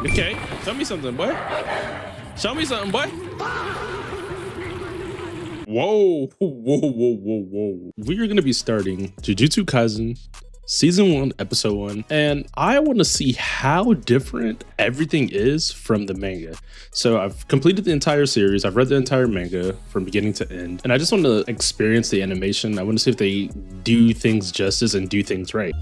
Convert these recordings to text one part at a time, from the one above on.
Okay, tell me something, boy. Show me something, boy. Whoa, whoa. We are gonna be starting Jujutsu Kaisen Season 1, Episode 1, and I want to see how different everything is from the manga. So I've completed the entire series, I've read the entire manga from beginning to end, and I just want to experience the animation. I want to see if they do things justice and do things right.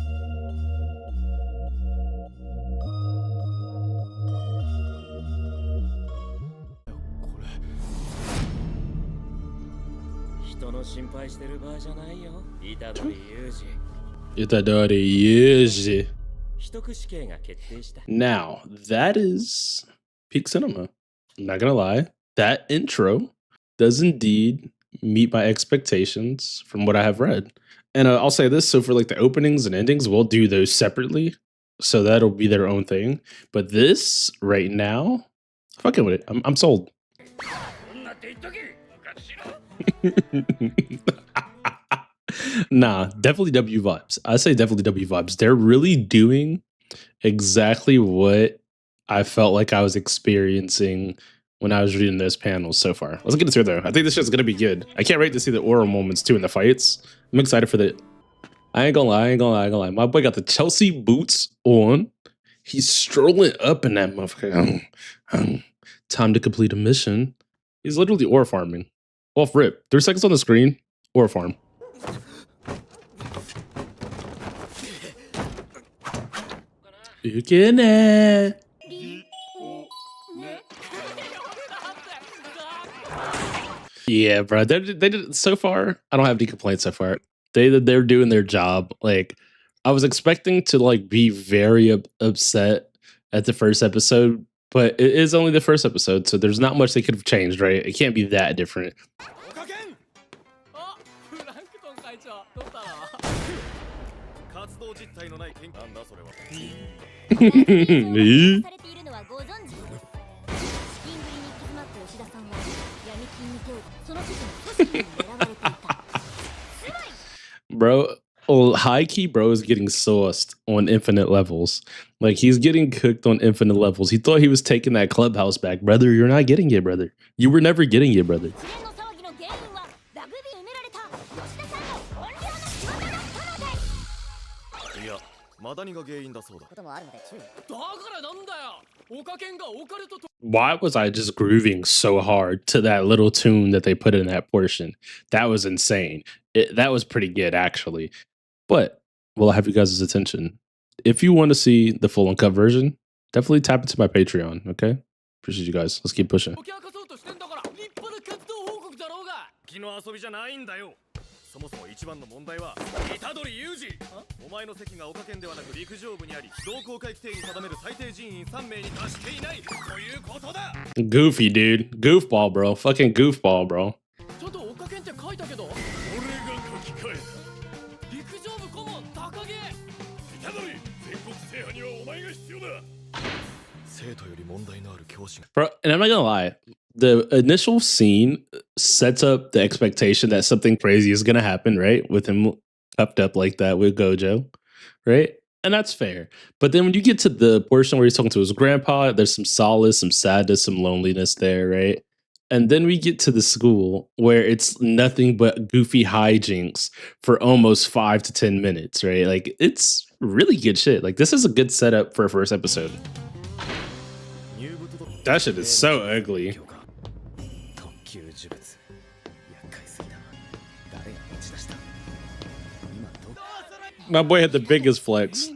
Now, that is peak cinema. I'm not gonna lie. That intro does indeed meet my expectations from what I have read. And I'll say this, so for like the openings and endings, we'll do those separately. So that'll be their own thing. But this right now, fucking with it. I'm sold. Nah, definitely W vibes. I say definitely W vibes. They're really doing exactly what I felt like I was experiencing when I was reading those panels so far. Let's get into it though. I think this shit's gonna be good. I can't wait to see the oral moments too in the fights. I'm excited for that. I ain't gonna lie. My boy got the Chelsea boots on. He's strolling up in that motherfucker. Time to complete a mission. He's literally ore farming. Off rip. 3 seconds on the screen. Ore farm. You can it. Yeah, bro. They did so far. I don't have any complaints so far. They're doing their job. Like, I was expecting to like be very upset at the first episode, but it is only the first episode, so there's not much they could have changed, right? It can't be that different. Bro, well, high key bro is getting sauced on infinite levels. Like, he's getting cooked on infinite levels. He thought he was taking that clubhouse back. Brother, you're not getting it, brother. You were never getting it, brother. Why was I just grooving so hard to that little tune that they put in that portion? That was insane. That was pretty good, actually. But will I have you guys' attention? If you want to see the full uncut version, definitely tap into my Patreon, okay? Appreciate you guys. Let's keep pushing. Goofy, dude. Goofball, bro. Fucking goofball, bro. Bro, and I'm not gonna lie, the initial scene sets up the expectation that something crazy is gonna happen, right? With him cuffed up like that with Gojo, right? And that's fair. But then when you get to the portion where he's talking to his grandpa, there's some solace, some sadness, some loneliness there, right? And then we get to the school where it's nothing but goofy hijinks for almost 5 to 10 minutes, right? Like, it's really good shit. Like, this is a good setup for a first episode. That shit is so ugly. My boy had the biggest flex.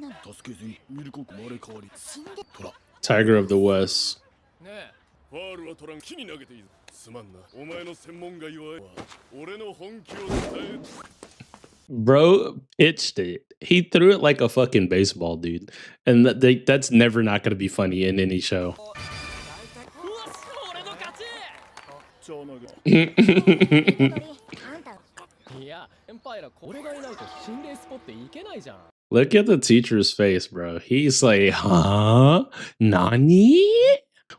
Tiger of the West. Bro pitched it. He threw it like a fucking baseball, dude. And that's never not going to be funny in any show. Look at the teacher's face, bro. He's like, huh? Nani?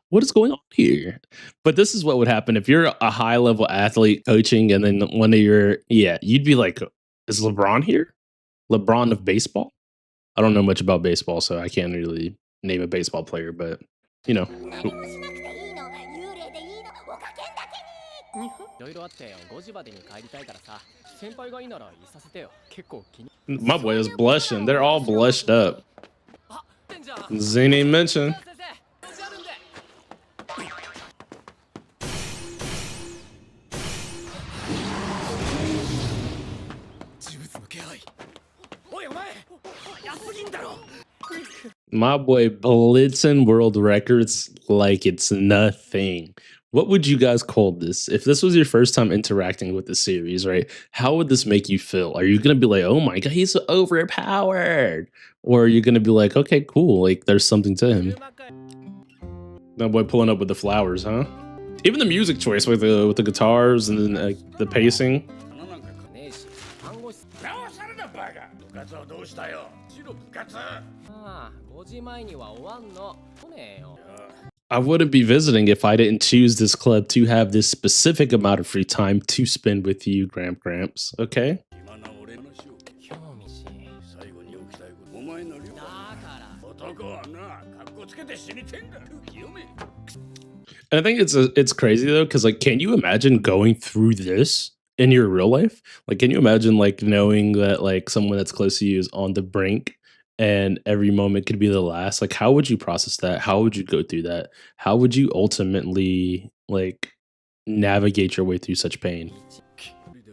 What is going on here? But this is what would happen if you're a high level athlete coaching and then one of your, you'd be like, is LeBron here? LeBron of baseball? I don't know much about baseball, so I can't really name a baseball player, but you know. My boy is blushing. They're all blushed up. Zane ain't mentioned. My boy blitzing world records like it's nothing. What would you guys call this? If this was your first time interacting with the series, right? How would this make you feel? Are you gonna be like, oh my god, he's overpowered? Or are you gonna be like, okay, cool, like there's something to him? That boy pulling up with the flowers, huh? Even the music choice with the guitars and then the pacing. I wouldn't be visiting if I didn't choose this club to have this specific amount of free time to spend with you, Gramps. Okay? And I think it's crazy though, because like, can you imagine going through this in your real life? Like, can you imagine like knowing that like someone that's close to you is on the brink and every moment could be the last? Like, how would you process that? How would you go through that? How would you ultimately like navigate your way through such pain?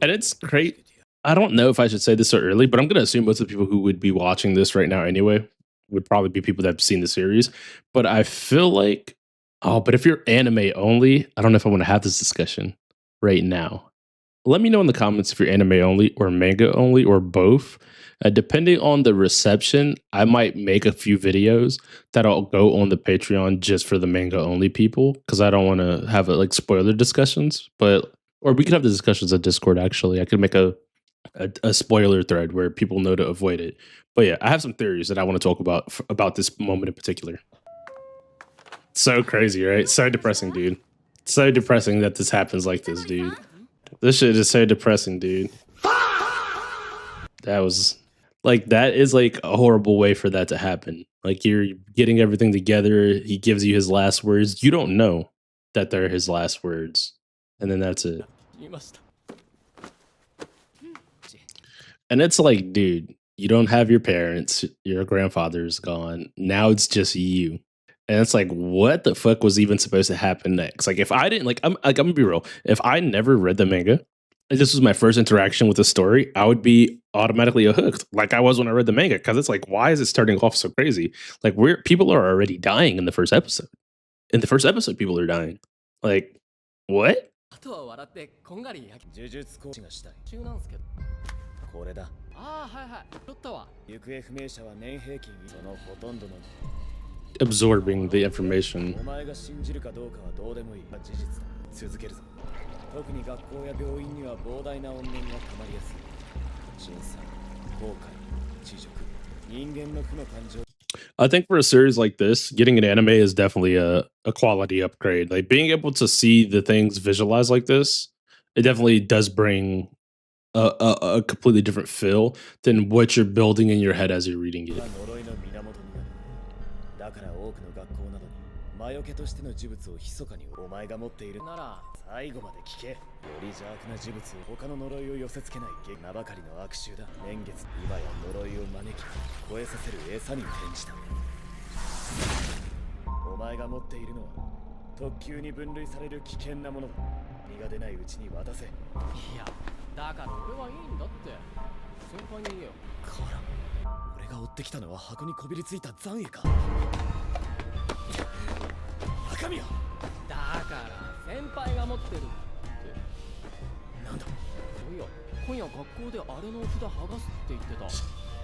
And it's great. I don't know if I should say this so early, but I'm going to assume most of the people who would be watching this right now anyway would probably be people that have seen the series. But I feel like, oh, but if you're anime only, I don't know if I want to have this discussion right now. Let me know in the comments if you're anime only or manga only or both. Depending on the reception, I might make a few videos that'll go on the Patreon just for the manga only people, because I don't want to have like spoiler discussions. But or we could have the discussions at Discord. Actually, I could make a spoiler thread where people know to avoid it. But yeah, I have some theories that I want to talk about this moment in particular. So crazy, right? So depressing, dude. So depressing that this happens like this, dude. This shit is so depressing, dude. That was like, that is like a horrible way for that to happen. Like, you're getting everything together. He gives you his last words. You don't know that they're his last words. And then that's it. And it's like, dude, you don't have your parents. Your grandfather's gone. Now it's just you. And it's like, what the fuck was even supposed to happen next? Like, if I didn't, like, I'm gonna be real. If I never read the manga, and this was my first interaction with the story, I would be automatically hooked, like I was when I read the manga. Because it's like, why is it starting off so crazy? Like, people are already dying in the first episode. In the first episode, people are dying. Like, what? Absorbing the information. I think for a series like this, getting an anime is definitely a quality upgrade. Like, being able to see the things visualized like this, it definitely does bring a completely different feel than what you're building in your head as you're reading it.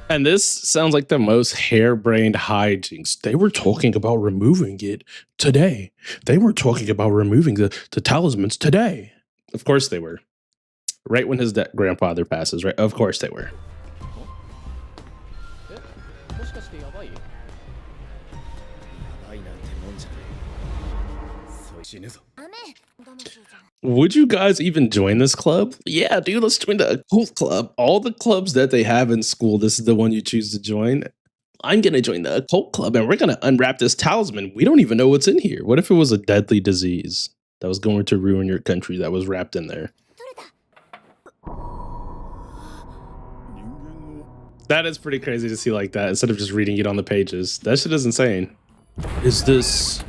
And this sounds like the most harebrained hijinks. They were talking about removing it today. They were talking about removing the talismans today. Of course they were. Right when his grandfather passes, right? Of course they were. Would you guys even join this club? Yeah, dude, let's join the cult club. All the clubs that they have in school, this is the one you choose to join. I'm gonna join the occult club and we're gonna unwrap this talisman. We don't even know what's in here. What if it was a deadly disease that was going to ruin your country that was wrapped in there? That is pretty crazy to see like that instead of just reading it on the pages. That shit is insane. Is this...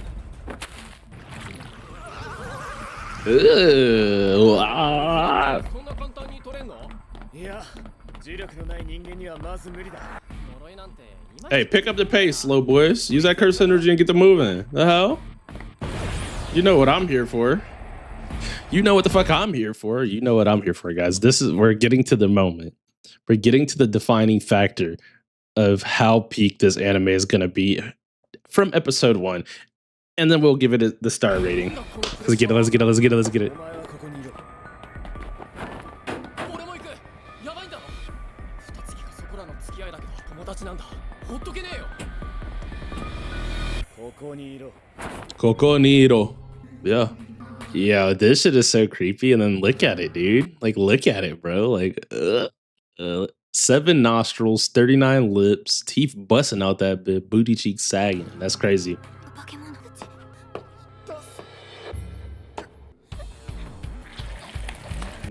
Hey, pick up the pace, slow boys. Use that curse energy and get the moving. The hell? You know what I'm here for. You know what the fuck I'm here for. You know what I'm here for, guys. We're getting to the moment. We're getting to the defining factor of how peak this anime is gonna be from episode 1. And then we'll give it the star rating. Let's get it. Coconiro. Yeah. Yeah, this shit is so creepy. And then look at it, dude. Like, look at it, bro. Like, 7 nostrils, 39 lips, teeth busting out that bit, booty cheeks sagging. That's crazy.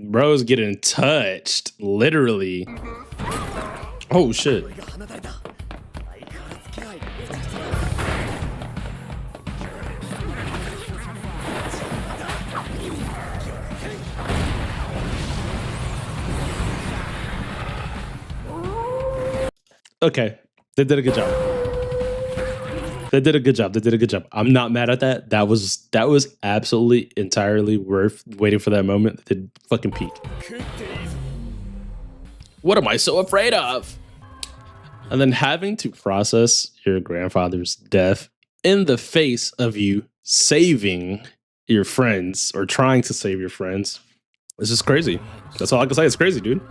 Bro's getting touched, literally. Oh shit. Okay, they did a good job. They did a good job. I'm not mad at that. That was absolutely entirely worth waiting for that moment. They did fucking peak. What am I so afraid of? And then having to process your grandfather's death in the face of you saving your friends or trying to save your friends. It's just crazy. That's all I can say. It's crazy, dude.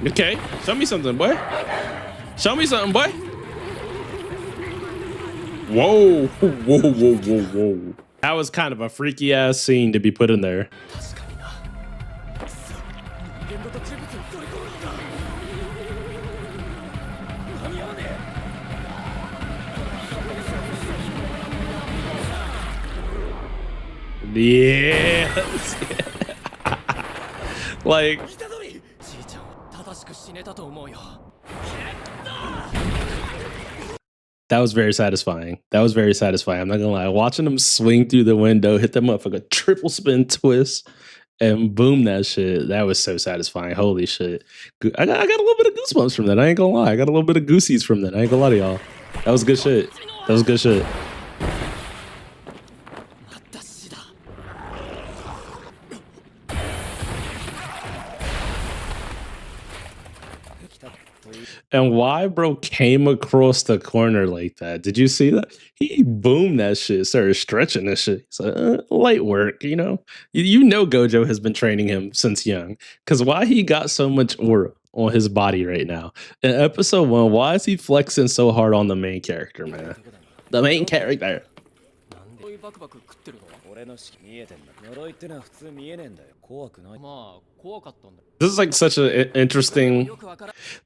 Okay, show me something, boy. Show me something, boy. Whoa, whoa, whoa, whoa, whoa. That was kind of a freaky ass scene to be put in there. Yes. Like, that was very satisfying. I'm not gonna lie. Watching them swing through the window, hit them up like a triple spin twist, and boom that shit. That was so satisfying. Holy shit. I got a little bit of goosebumps from that. I ain't gonna lie. I got a little bit of goosies from that. I ain't gonna lie to y'all. That was good shit. And why bro came across the corner like that? Did you see that? He boomed that shit, started stretching that shit. He's like, light work, you know? You know Gojo has been training him since young. Because why he got so much aura on his body right now? In episode 1, why is he flexing so hard on the main character, man? The main character. This is like such an interesting,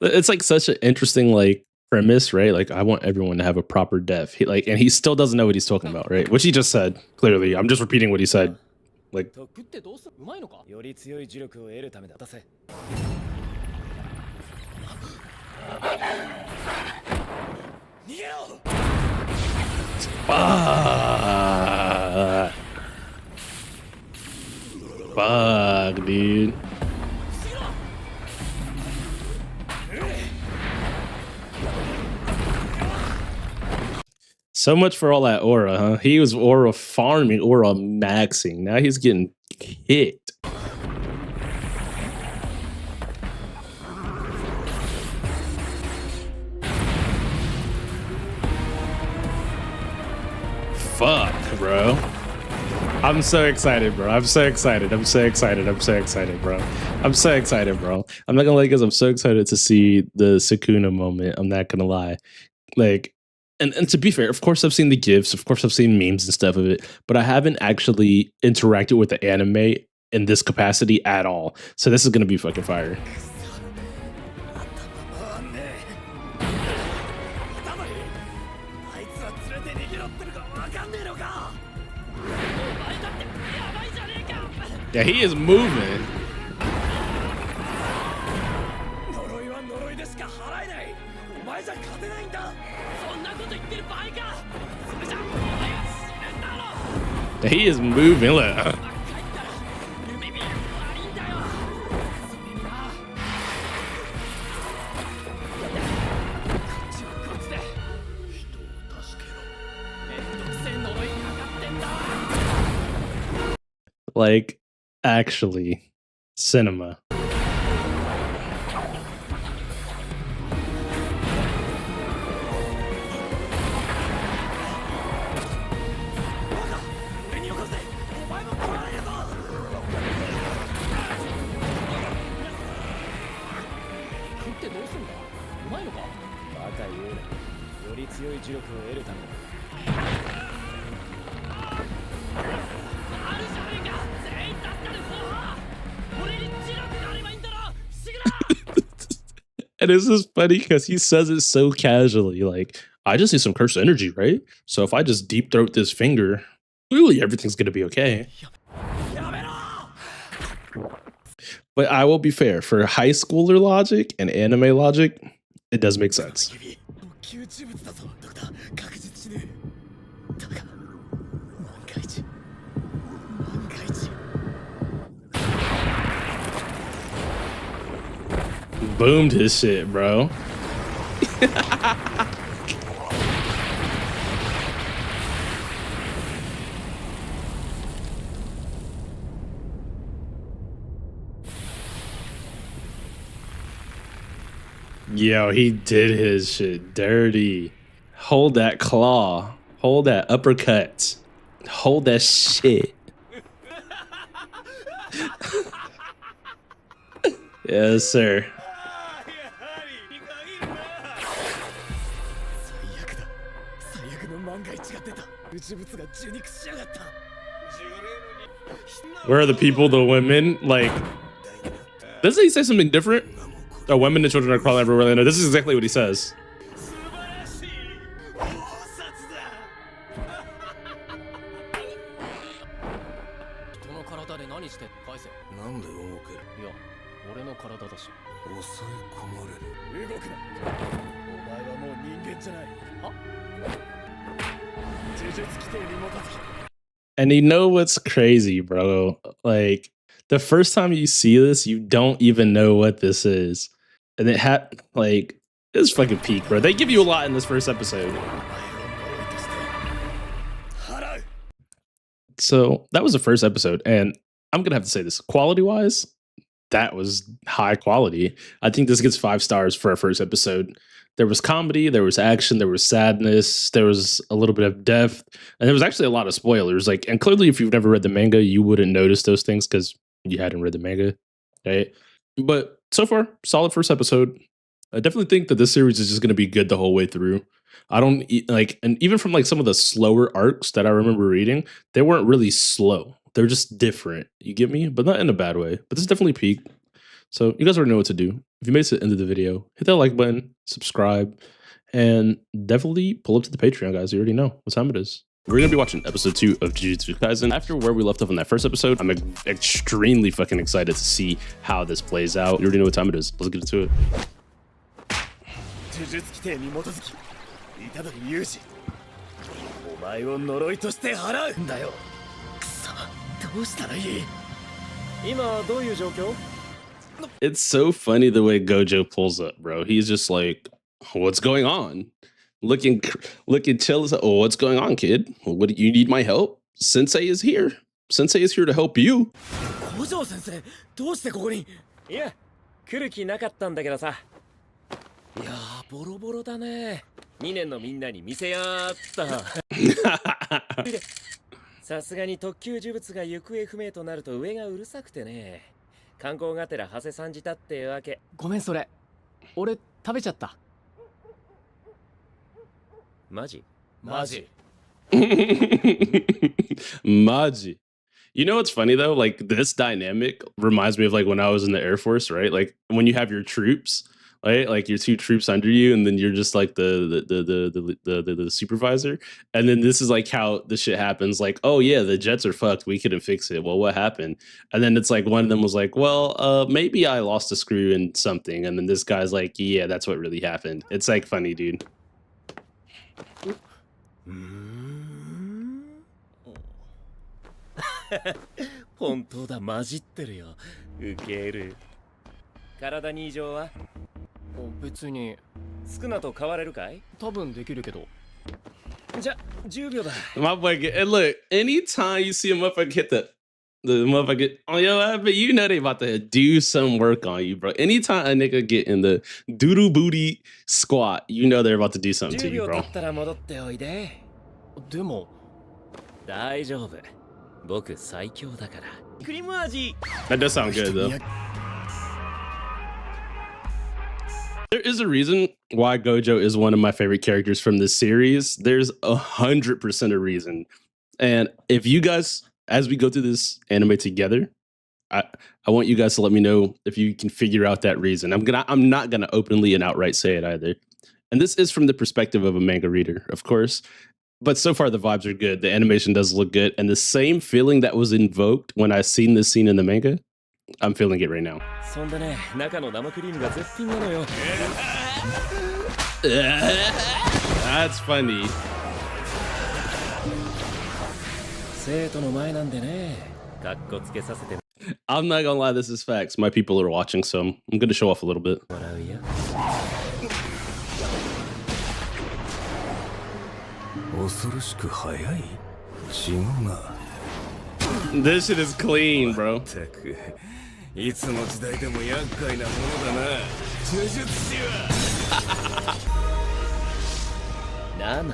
it's like such an interesting like premise, right? Like I want everyone to have a proper death. And he still doesn't know what he's talking about, right? Which he just said, clearly. I'm just repeating what he said. Like, fuck, dude. So much for all that aura, huh? He was aura farming, aura maxing. Now he's getting kicked. Fuck, bro. I'm so excited, bro. I'm so excited, bro. I'm so excited, bro. I'm not gonna lie, because I'm so excited to see the Sukuna moment. I'm not gonna lie. Like, and to be fair, of course I've seen the GIFs, of course I've seen memes and stuff of it, but I haven't actually interacted with the anime in this capacity at all. So this is gonna be fucking fire. Yeah, he is moving. He is moving. Look. Like, actually, cinema. And it's just funny because he says it so casually, like, I just need some cursed energy, right? So if I just deep throat this finger, clearly everything's gonna be okay. But I will be fair, for high schooler logic and anime logic, it does make sense. Boomed his shit, bro. Yo, he did his shit dirty. Hold that claw. Hold that uppercut. Hold that shit. Yes, sir. Where are the people, the women? Like, doesn't he say something different? Oh, women and children are crawling everywhere. No, this is exactly what he says. And you know what's crazy, bro? Like, the first time you see this, you don't even know what this is. And it had, like, it's fucking peak, bro. They give you a lot in this first episode. So that was the first episode. And I'm going to have to say this, quality-wise, that was high quality. I think this gets 5 stars for our first episode. There was comedy, there was action, there was sadness, there was a little bit of depth, and there was actually a lot of spoilers. Like, and clearly, if you've never read the manga, you wouldn't notice those things because you hadn't read the manga, right? But so far, solid first episode. I definitely think that this series is just going to be good the whole way through. I don't like, and even from like some of the slower arcs that I remember reading, they weren't really slow. They're just different. You get me? But not in a bad way. But this is definitely peak. So you guys already know what to do. If you made it to the end of the video, hit that like button, subscribe, and definitely pull up to the Patreon, guys. You already know what time it is. We're going to be watching episode 2 of Jujutsu Kaisen. After where we left off in that first episode, I'm extremely fucking excited to see how this plays out. You already know what time it is. Let's get into it. It's so funny the way Gojo pulls up, bro. He's just like, what's going on? Looking chill as, oh, what's going on, kid? What do you need my help? Sensei is here. Sensei is here to help you. Maji. Maji. You know what's funny though? Like this dynamic reminds me of like when I was in the Air Force, right? Like when you have your troops, right? Like your two troops under you, and then you're just like the supervisor. And then this is like how the shit happens. Like, oh yeah, the jets are fucked. We couldn't fix it. Well, what happened? And then it's like one of them was like, well, maybe I lost a screw in something. And then this guy's like, yeah, that's what really happened. It's like funny, dude. 本当だ、混じってるよ。ウケる。体に異常は？別に。少なと変われるかい？多分できるけど。じゃ、10秒だ。My boy, and look, anytime you see a motherfucker hit the motherfucker on your ass, but you know they about to do some work on you, bro. Anytime a nigga get in the doodoo booty squat, you know they're about to do something to you, bro. 10秒経ったら戻っておいで。でも、大丈夫。僕最強だから。クリーム味。That does sound good though. There is a reason why Gojo is one of my favorite characters from this series. There's 100% a reason. And if you guys, as we go through this anime together, I want you guys to let me know if you can figure out that reason. I'm not gonna openly and outright say it either. And this is from the perspective of a manga reader, of course. But so far the vibes are good. The animation does look good. And the same feeling that was invoked when I seen this scene in the manga, I'm feeling it right now. That's funny. I'm not gonna lie, this is facts. My people are watching, so I'm gonna show off a little bit. This shit is clean, bro. いつの時代でも厄介なものだな。呪術師は。7、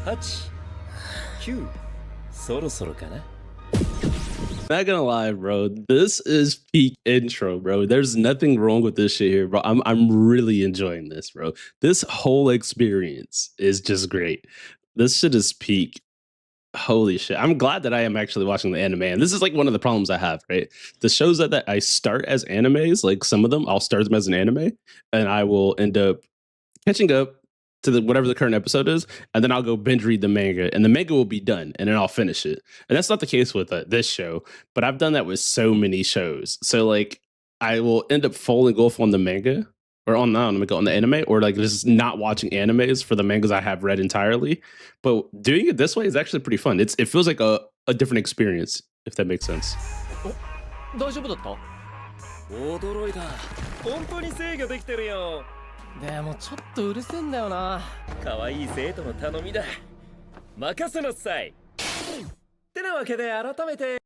8、9、そろそろかな。Not gonna lie, bro. This is peak intro, bro. There's nothing wrong with this shit here, bro. I'm really enjoying this, bro. This whole experience is just great. This shit is peak. Holy shit. I'm glad that I am actually watching the anime. And this is like one of the problems I have, right? The shows that I start as animes, like some of them, I'll start them as an anime and I will end up catching up to whatever the current episode is. And then I'll go binge read the manga and the manga will be done and then I'll finish it. And that's not the case with this show, but I've done that with so many shows. So like I will end up falling off on the manga or on the anime, or like just not watching animes for the mangas I have read entirely. But doing it this way is actually pretty fun. It feels like a different experience, if that makes sense. 大丈夫だった？驚いた。本当に制御できてるよ。でもちょっとうるせえんだよな。可愛い生徒の頼みだ。任せなさい。ってなわけで改めて。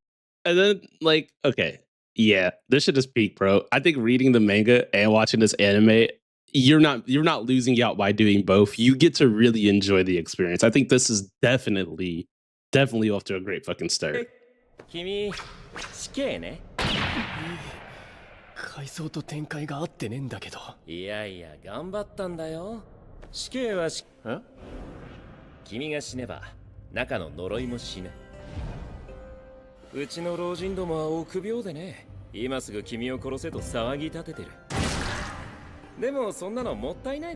And then like, okay. Yeah, this shit is peak, bro. I think reading the manga and watching this anime, you're not losing out by doing both. You get to really enjoy the experience. I think this is definitely off to a great fucking start. 君、死刑ね。回想と展開が合ってねえんだけど。いやいや、頑張ったんだよ。死刑は君が死ねば、中の呪いも死ぬ。うちの老人どもは臆病でね。今すぐ君を殺せと騒ぎ立ててる。でもそんなのもったいない。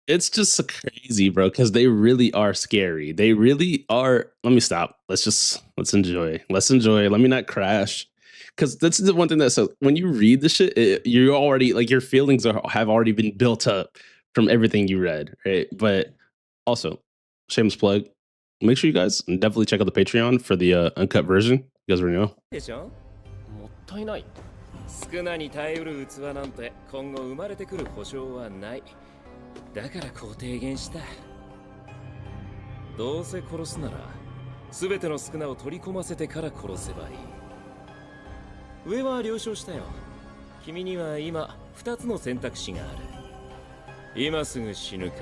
It's just so crazy, bro, because they really are scary. They really are. Let me stop. Let's enjoy. Let's enjoy. Let me not crash. Because that's the one thing that, so when you read the shit, you already, like, your feelings have already been built up from everything you read, right? But also, shameless plug, make sure you guys definitely check out the Patreon for the uncut version. You guys already know. でしょ？もったいない。少なに耐えうる器なんて今後生まれてくる保証はない。だからこう提言した。どうせ殺すなら、すべての少なを取り込ませてから殺せばいい。上は了承したよ。君には今2つの選択肢がある。今すぐ死ぬか、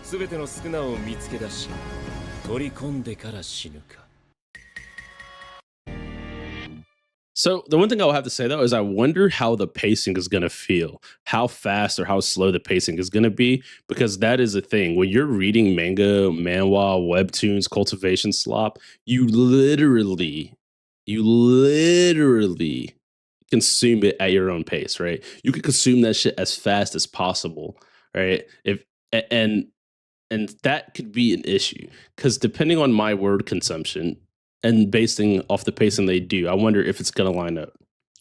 すべての少なを見つけ出し、取り込んでから死ぬか。So the one thing I'll have to say though is I wonder how the pacing is gonna feel, how fast or how slow the pacing is gonna be, because that is a thing. When you're reading manga, manhwa, webtoons, cultivation slop, you literally consume it at your own pace, right? You can consume that shit as fast as possible, right? If and that could be an issue because depending on my word consumption and basing off the pacing they do, I wonder if it's going to line up.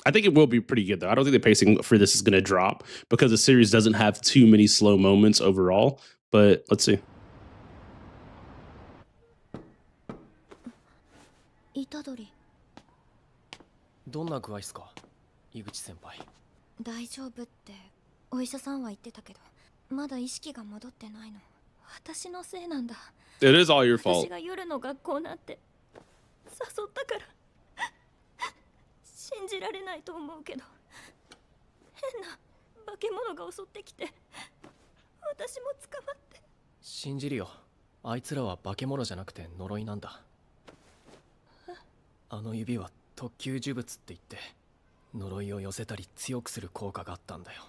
I think it will be pretty good though. I don't think the pacing for this is going to drop because the series doesn't have too many slow moments overall. But let's see. 虎杖どんな具合っすか、井口先輩。大丈夫ってお医者さんは言ってたけど、まだ意識が戻ってないの。私のせいなんだ。 It is all your 私 fault. が夜の学校なんて誘ったから信じられないと思うけど、変な化け物が襲ってきて私も捕まって。信じるよ。あいつらは化け物じゃなくて呪いなんだ。あの指は特級呪物って言って呪いを寄せたり強くする効果があったんだよ。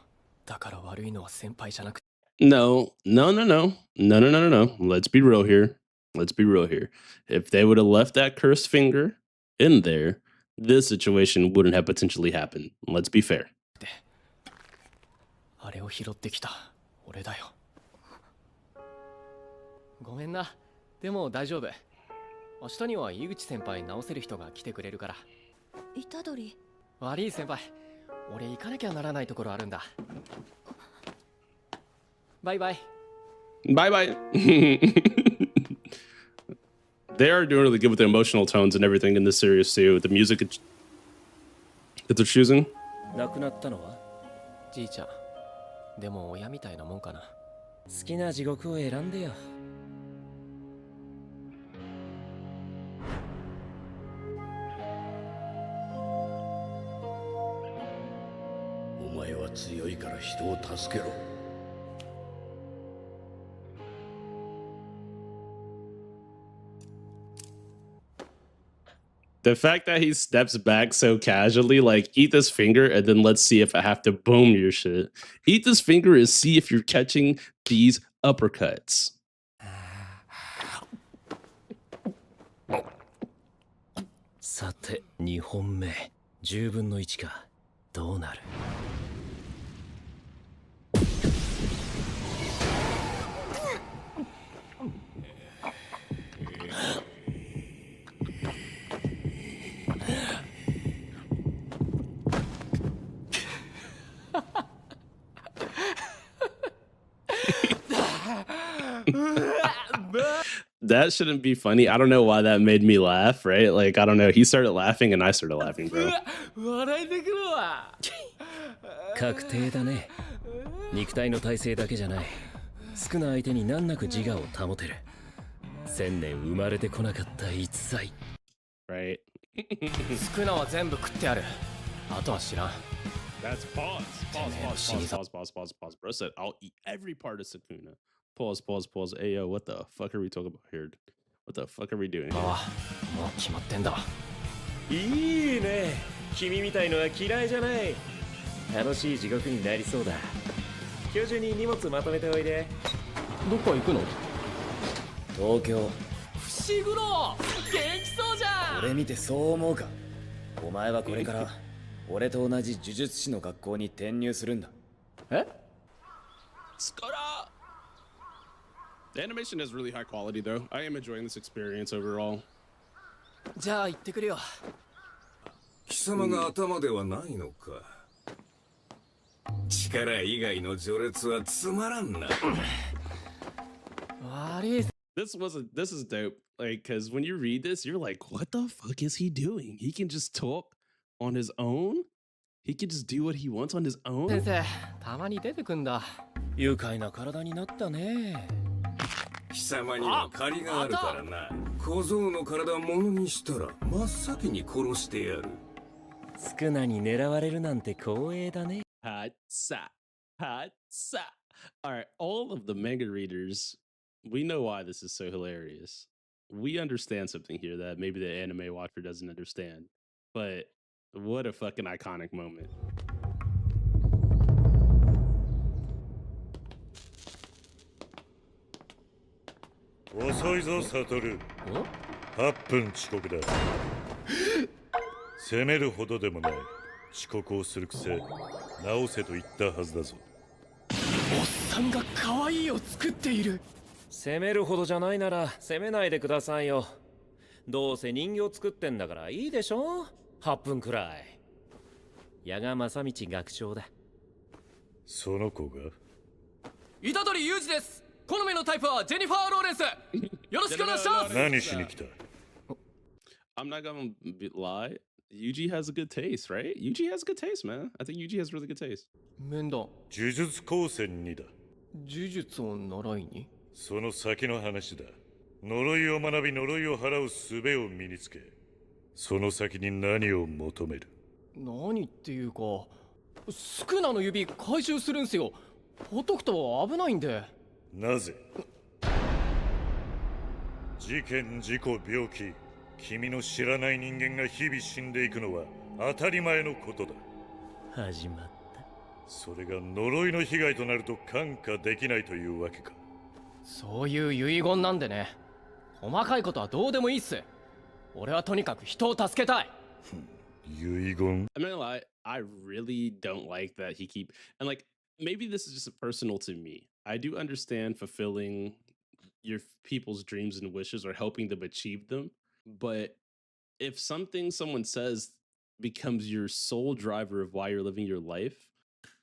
だから悪いのは先輩じゃなくて。 No, no, no, no, no, no, no, no, no. Let's be real here. Let's be real here. If they would have left that cursed finger in there, this situation wouldn't have potentially happened. Let's be fair. あれを拾ってきた俺だよ。ごめんな。でも大丈夫。明日には井口先輩直せる人が来てくれるから。虎杖、悪い先輩。俺行かなきゃならないところあるんだ。バイバイ。 Bye bye. They are doing really good with the emotional tones and everything in this series too. The music that they're choosing. 亡くなったのはじいちゃん。でも親みたいなもんかな。好きな地獄を選んでよ。お前は強いから人を助けろ。 The fact that he steps back so casually, like, eat this finger and then let's see if I have to boom your shit. Eat this finger and see if you're catching these uppercuts. さて2本目10分の1か。どうなる。That shouldn't be funny. I don't know why that made me laugh, right? Like, I don't know. He started laughing and I started laughing, bro. 笑いてくるわ。確定だね。肉体の体制だけじゃない。少な相手に難なく自我を保てる。1000年生まれてこなかった逸材。Right? スクナは全部食ってやる。あとは知らん。 That's pause. Pause. Bro said, I'll eat every part of Sukuna. Pause. Hey, yo, what the fuck are we talking about here? What the fuck are we doing? ああ、もう決まってんだ。いいね。君みたいのは嫌いじゃない。楽しい地獄になりそうだ。今日中に荷物まとめておいで。どっか行くの？東京。伏黒、元気そうじゃん。俺見てそう思うか。お前はこれから俺と同じ呪術師の学校に転入するんだ。えSukuna! The animation is really high quality, though. I am enjoying this experience overall. じゃあ行ってくるよ。貴様が頭ではないのか。力以外の序列はつまらんな。悪い。This is dope. Like, because when you read this, you're like, what the fuck is he doing? He can just talk on his own? He can just do what he wants on his 先 own? 生、たまに出てくんだ。愉快な体になったね。貴様には借りがあるからな。小僧の体を物にしたら真っ先に殺してやる。少なに狙われるなんて光栄だね。Hatsa. All right, all of the manga readers, we know why this is so hilarious. We understand something here that maybe the anime watcher doesn't understand. But What a fucking iconic moment. 遅いぞサトル。8分遅刻だ。責めるほどでもない。遅刻をするくせ直せと言ったはずだぞ。おっさんが可愛いを作っている。責めるほどじゃないなら責めないでくださいよ。どうせ人形作ってんだからいいでしょ。8分くらい。矢賀正道学長だ。その子が虎杖裕二です。好みのタイプはジェニファー・ローレンス。よろしくお願いします。何しに来た？ I'm not gonna lie. Yuji has a good taste, right? Yuji has good taste, man. I think Yuji has really good taste. 面談、呪術高専にだ。呪術を習いに。その先の話だ。呪いを学び呪いを払う術を身につけ、その先に何を求める？何っていうか、スクナの指回収するんすよ。ほっとくと危ないんで。なぜ？事件、事故、病気、君の知らない人間が日々死んでいくのは当たり前のことだ。始まった。それが呪いの被害となると看過できないというわけか。そういう遺言なんでね。細かいことはどうでもいいっす。俺はとにかく人を助けたい。遺言？ I'm not gonna lie. I really don't like that he keep and like maybe this is just personal to me. I do understand fulfilling your people's dreams and wishes or helping them achieve them, but if something someone says becomes your sole driver of why you're living your life,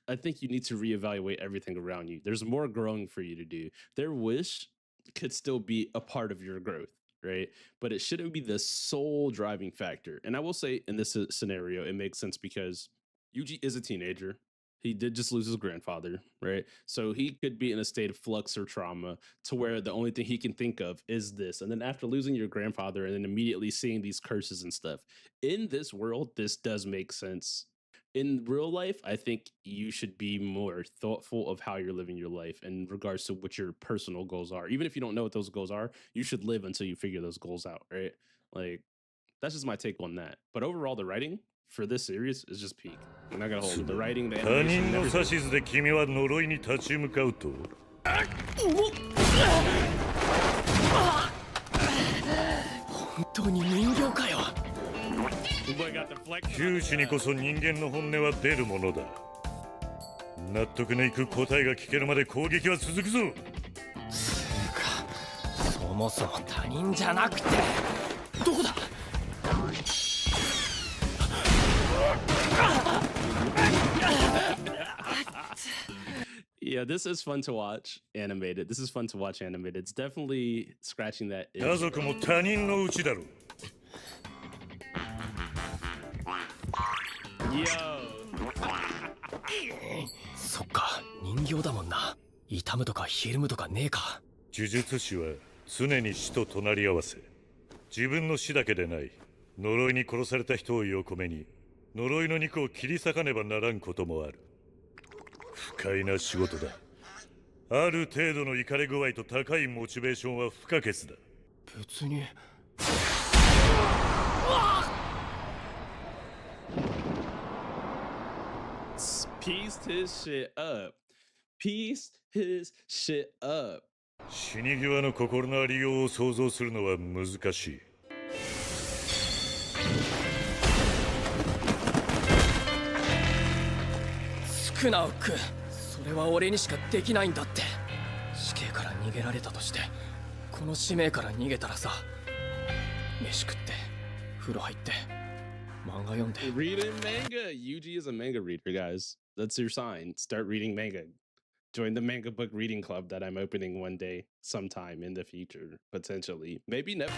I think you need to reevaluate everything around you. There's more growing for you to do. Their wish could still be a part of your growth, right? But it shouldn't be the sole driving factor. And I will say in this scenario, it makes sense because Yuji is a teenager. He did just lose his grandfather, right? So he could be in a state of flux or trauma to where the only thing he can think of is this. And then after losing your grandfather and then immediately seeing these curses and stuff, in this world, this does make sense. In real life, I think you should be more thoughtful of how you're living your life in regards to what your personal goals are. Even if you don't know what those goals are, you should live until you figure those goals out, right? Like, that's just my take on that. But overall, the writing for this series is just peak. I'm not gonna hold it. The writing, the 他 animation, 人の everything. 指図で君は呪いに立ち向かうと？本当に人形かよ。九死にこそ人間の本音は出るものだ。納得のいく答えが聞けるまで攻撃は続くぞ。つうか、そもそも他人じゃなくてどこだ。Yeah, this is fun to watch animated. This is fun to watch animated. It's definitely scratching that itch. 家族も他人のうちだろう。Yo. そっか、人形だもんな。痛むとかひるむとかねえか。呪術師は常に死と隣り合わせ。自分の死だけでない。呪いに殺された人を横目に、呪いの肉を切り裂かねばならんこともある。不快な仕事だ。ある程度のイカれ具合と高いモチベーションは不可欠だ。別に。Pieced his shit up. Pieced his shit up. 死に際の心のありようを想像するのは難しい。スクナを食う。それは俺にしかできないんだって。死刑から逃げられたとして、この使命から逃げたらさ、飯食って風呂入って漫画読んで。 Reading manga. Yuji is a manga reader, guys. That's your sign. Start reading manga. Join the manga book reading club that I'm opening one day, sometime in the future, potentially. Maybe never.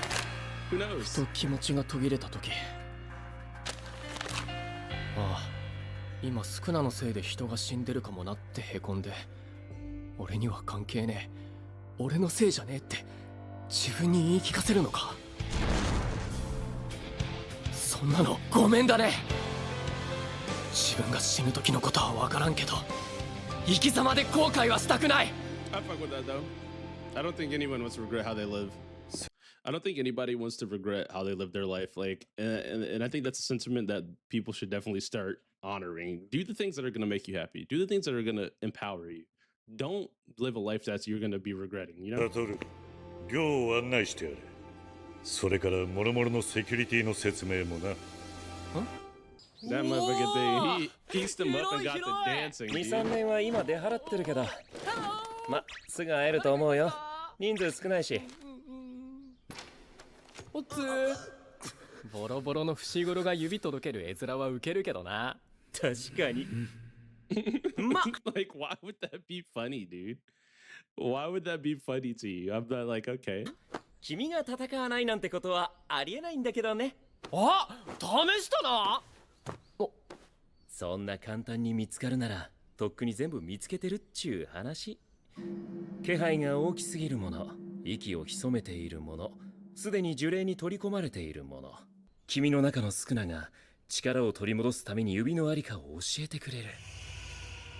Who knows? と気持ちが途切れた時、ああ、今スクナのせいで人が死んでるかもなってへこんで、俺には関係ねえ、俺のせいじゃねえって自分に言い聞かせるのか。そんなのごめんだね。自分が死ぬ時のことは分からんけど、生き様で後悔はしたくない。 I fuck with that though. I don't think anyone wants to regret how they live. I don't think anybody wants to regret how they live their life. Like, and I think that's a sentiment that people should definitely start honoring. Do the things that are going to make you happy. Do the things that are going to empower you. Don't live a life that you're going to be regretting, you know? バトル、行を案内してやれ。それから諸々のセキュリティの説明もな。That motherfucker thing, he pieced him up and got the dancing. 2、3年は今出払ってるけど、ま、すぐ会えると思うよ。人数少ないし。おっつー。ボロボロの節頃が指届ける絵面はウケるけどな。確かに。Like, why would that be funny, dude? Why would that be funny to you? I'm not like, okay. 君が戦わないなんてことはありえないんだけどね。あ、試したな。そんな簡単に見つかるならとっくに全部見つけてるっちゅう話。気配が大きすぎるもの、息を潜めているもの、すでに呪霊に取り込まれているもの、君の中のスクナが力を取り戻すために指のありかを教えてくれる。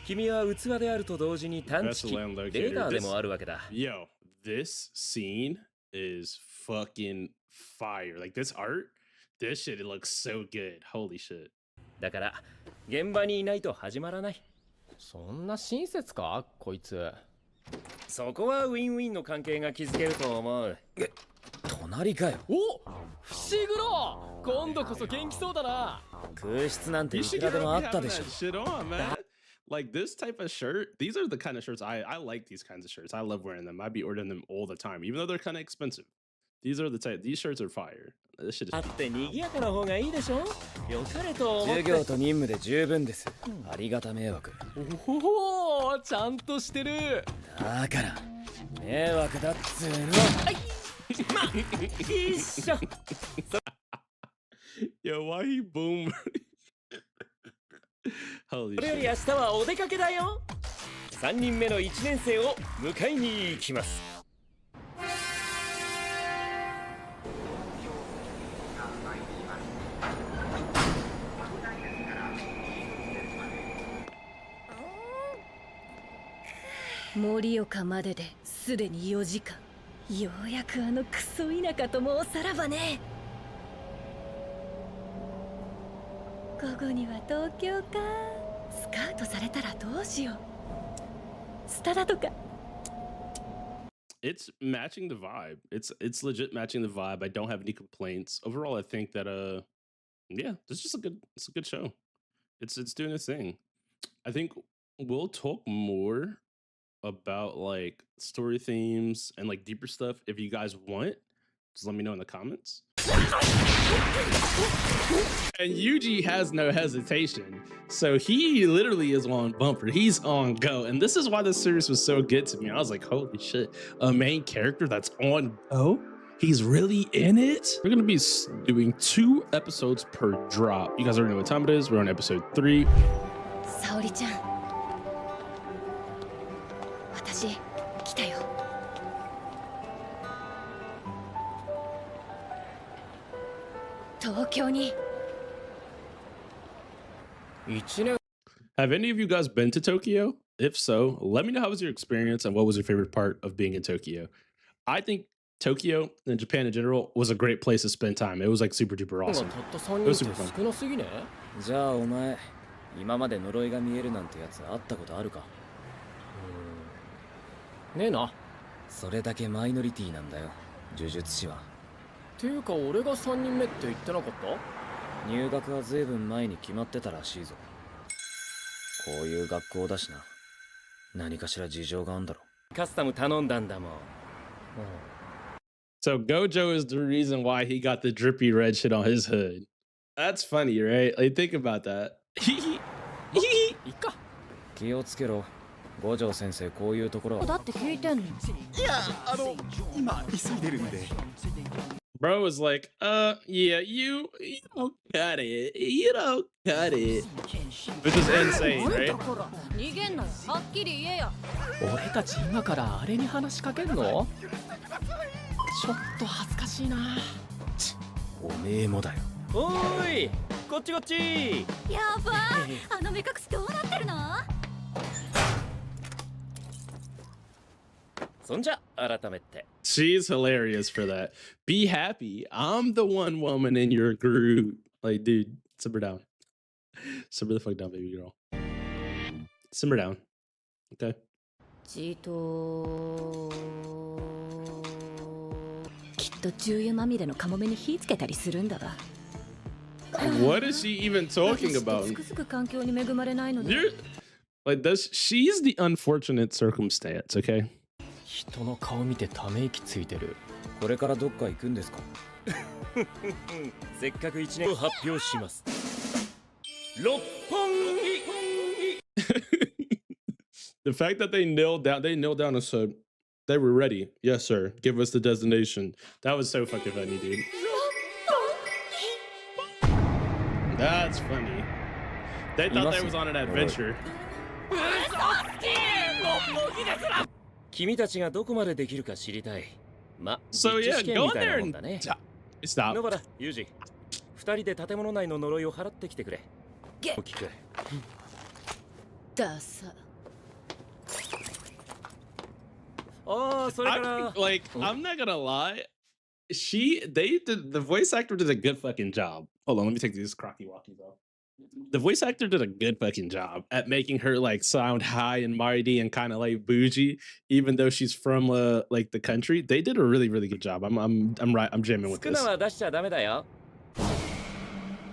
君は器であると同時に探知機、レーダーでもあるわけだ。Yo, this scene is fucking fire. Like, this art, this shit, it looks so good. Holy shit. だから現場にいないと始まらない。そんな親切かこいつ。そこはウィンウィンの関係が築けると思う。隣かよ。お、伏黒、今度こそ元気そうだな。空室なんて You い should くら get でもあ around ったで having しょ。 that shit on, man. Like, this type of shirt, these are the kind of shirts I like these kinds of shirts. I love wearing them. I'd be ordering them all the time, even though they're kind of expensive. These are the type, these shirts are fire. This shit is あって賑やかな方がいいでしょ。よかれと思って。授業と任務で十分です。ありがた迷惑。おお、ちゃんとしてる。だから迷惑だっつうの。ま、一緒。Yo, why he boom? Holy それより shit. 明日はお出かけだよ。3人目の1年生を迎えに行きます。盛岡までですでに4時間。ようやくあのクソ田舎ともおさらばね。午後には東京か。スカウトされたらどうしよう。スタダとか。It's matching the vibe. It's legit matching the vibe. I don't have any complaints. Overall, I think that yeah, it's a good show. It's doing its thing. I think we'll talk more about like story themes and like deeper stuff if you guys want. Just let me know in the comments. And Yuji has no hesitation. So he literally is on bumper. He's on go. And this is why this series was so good to me. I was like, holy shit, a main character that's on go? He's really in it? We're going to be doing 2 episodes per drop. You guys already know what time it is. We're on episode 3. 沙織ちゃん、私来たよ。東京に。1年。 Have any of you guys been to Tokyo? If so, let me know how was your experience and what was your favorite part of being in Tokyo. I think Tokyo and Japan in general was a great place to spend time. It was like super duper awesome. たった3人って少なすぎね。じゃあお前、今まで呪いが見えるなんてやつ会ったことあるか？ねえな。それだけマイノリティなんだよ、呪術師は。ていうか俺が3人目って言ってなかった？入学はずいぶん前に決まってたらしいぞ。こういう学校だしな。何かしら事情があんだろ。カスタム頼んだんだもん。So Gojo is the reason why he got the drippy red shit on his hood. That's funny, right? Like, think about that. いっか。気をつけろ。五条先生、こういうところは。だって聞いてんの。今急いでるんで。Bro was like, yeah, you don't cut it. You don't cut it. Which is insane, right? 逃げんなよ。はっきり言えよ。俺たち今からあれに話しかけんの？ちょっと恥ずかしいな。おめえもだよ。おーい、こっちこっち。やばー。あの目隠しどうなってるの？そんじゃ改めて。 She's hilarious for that. Be happy. I'm the one woman in your group. Like, dude, simmer down. Simmer the fuck down, baby girl. Simmer down. Okay. ちときっと重油まみれのカモメに火つけたりするんだわ。 What is she even talking 私って about? つくづく環境に恵まれないので。 You're like this. She's the unfortunate circumstance. Okay. 人の顔見てため息ついてる。これからどっか行くんですか？せっかく1年を発表します。六本木。 The fact that they knelt down and said they were ready. Yes, sir. Give us the destination. That was so fucking funny, dude. That's funny. They thought they was on an adventure. 君たちがどこまでできるか知りたい。ま、 So 実 yeah, 地試験 go みたい there なもん and だね。 stop. 野原、ユージ。二人で建物内の呪いを払ってきてくれ。げお聞く。ダサ。ああ、それか I ら think, like, I'm not gonna lie. The voice actor did a good fucking job. Hold on, let me take these crocky walkies off. The voice actor did a good fucking job at making her like sound high and mighty and kind of like bougie, even though she's from like the country. They did a really good job. I'm jamming with スクナ this. は出しちゃダメだよ。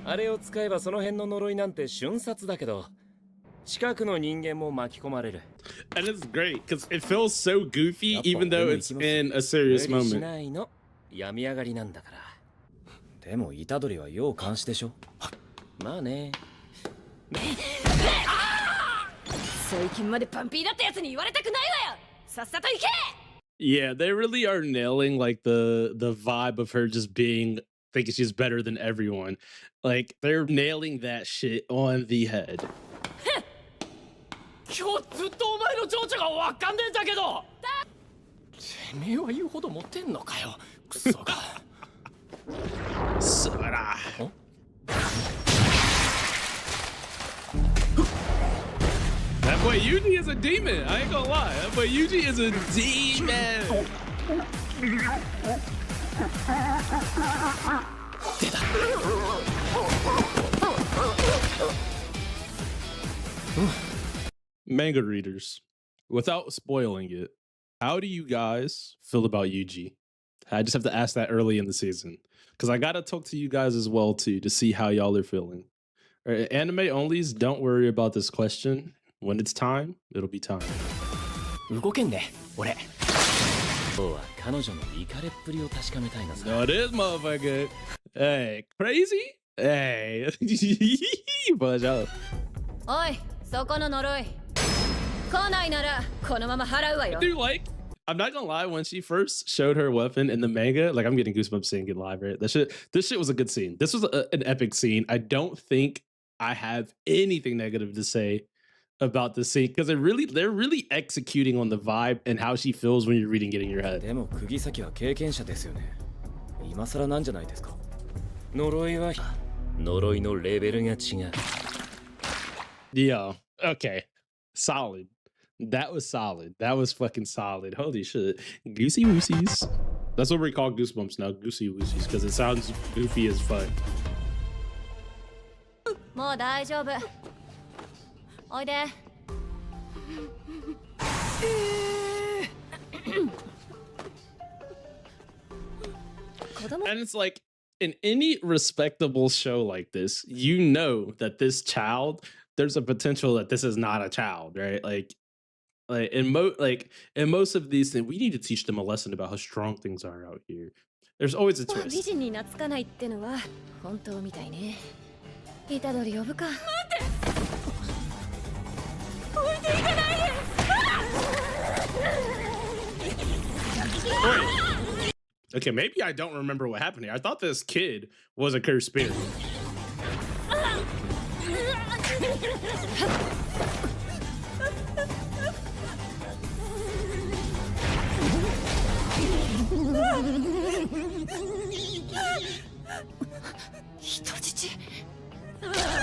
あれを使えばその辺の呪いなんて瞬殺だけど、近くの人間も巻き込まれる。 And it's great because it feels so goofy, even though it's in a serious 無理し moment. ないの。病み上がりなんだから。でも虎杖は要監視でしょ？まあね。最近までパンピーだったやつに言われたくないわよ。さっさと行け。 Yeah, they really are nailing like the vibe of her just being thinking she's better than everyone. Like they're nailing that shit on the head. 今日ずっとお前の情緒がわかんねえんだけど。てめえは言うほど持ってんのかよ。クソが。Sura. That boy Yuji is a demon. I ain't gonna lie. That boy Yuji is a demon. Manga readers, without spoiling it, how do you guys feel about Yuji? I just have to ask that early in the season because I gotta talk to you guys as well too to see how y'all are feeling. Anime onlys, don't worry about this question. When it's time, it'll be time. 動けんね、俺。今日は彼女のイカれっぷりを確かめたいのさ。 No, this motherfucker. Hey, crazy? Hey. Buzz out. おい、そこの呪い。来ないならこのまま払うわよ。 Dude, like, I'm not gonna lie, when she first showed her weapon in the manga, like I'm getting goosebumps seeing it live, right? This shit was a good scene. This was an epic scene. I don't think I have anything negative to say about this scene because they're really executing on the vibe and how she feels when you're reading it in your head. でも釘崎は経験者ですよね。今更なんじゃないですか。呪いは呪いのレベルが違う。 Yo, okay. Solid. That was solid. That was fucking solid. Holy shit. Goosey woosies. That's what we call goosebumps now. Goosey woosies because it sounds goofy as fuck. もう大丈夫。おいで。 And it's like in any respectable show like this, you know that this child, there's a potential that this is not a child, right? Like in most of these things, we need to teach them a lesson about how strong things are out here. There's always a 美 twist. 人に懐かないってのは本当みたいね。虎杖呼ぶか。待って。置いていかないで。Okay, maybe I don't remember what happened here. I thought this kid was a cursed spirit.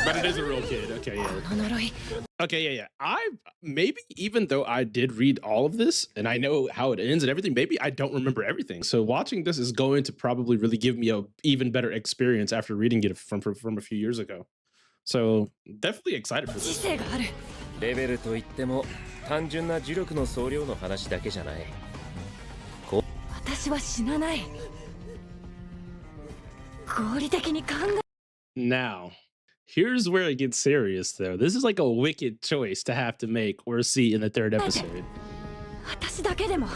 Better is a real kid. Okay, yeah. Okay, yeah. I maybe even though I did read all of this and I know how it ends and everything, maybe I don't remember everything. So watching this is going to probably really give me a even better experience after reading it from a few years ago. So definitely excited for this. レベルといっても単純な呪力の総量の話だけじゃない。私は死なない。合理的に考え。Now, here's where it gets serious, though. This is like a wicked choice to have to make or see in the third episode. 私だけでも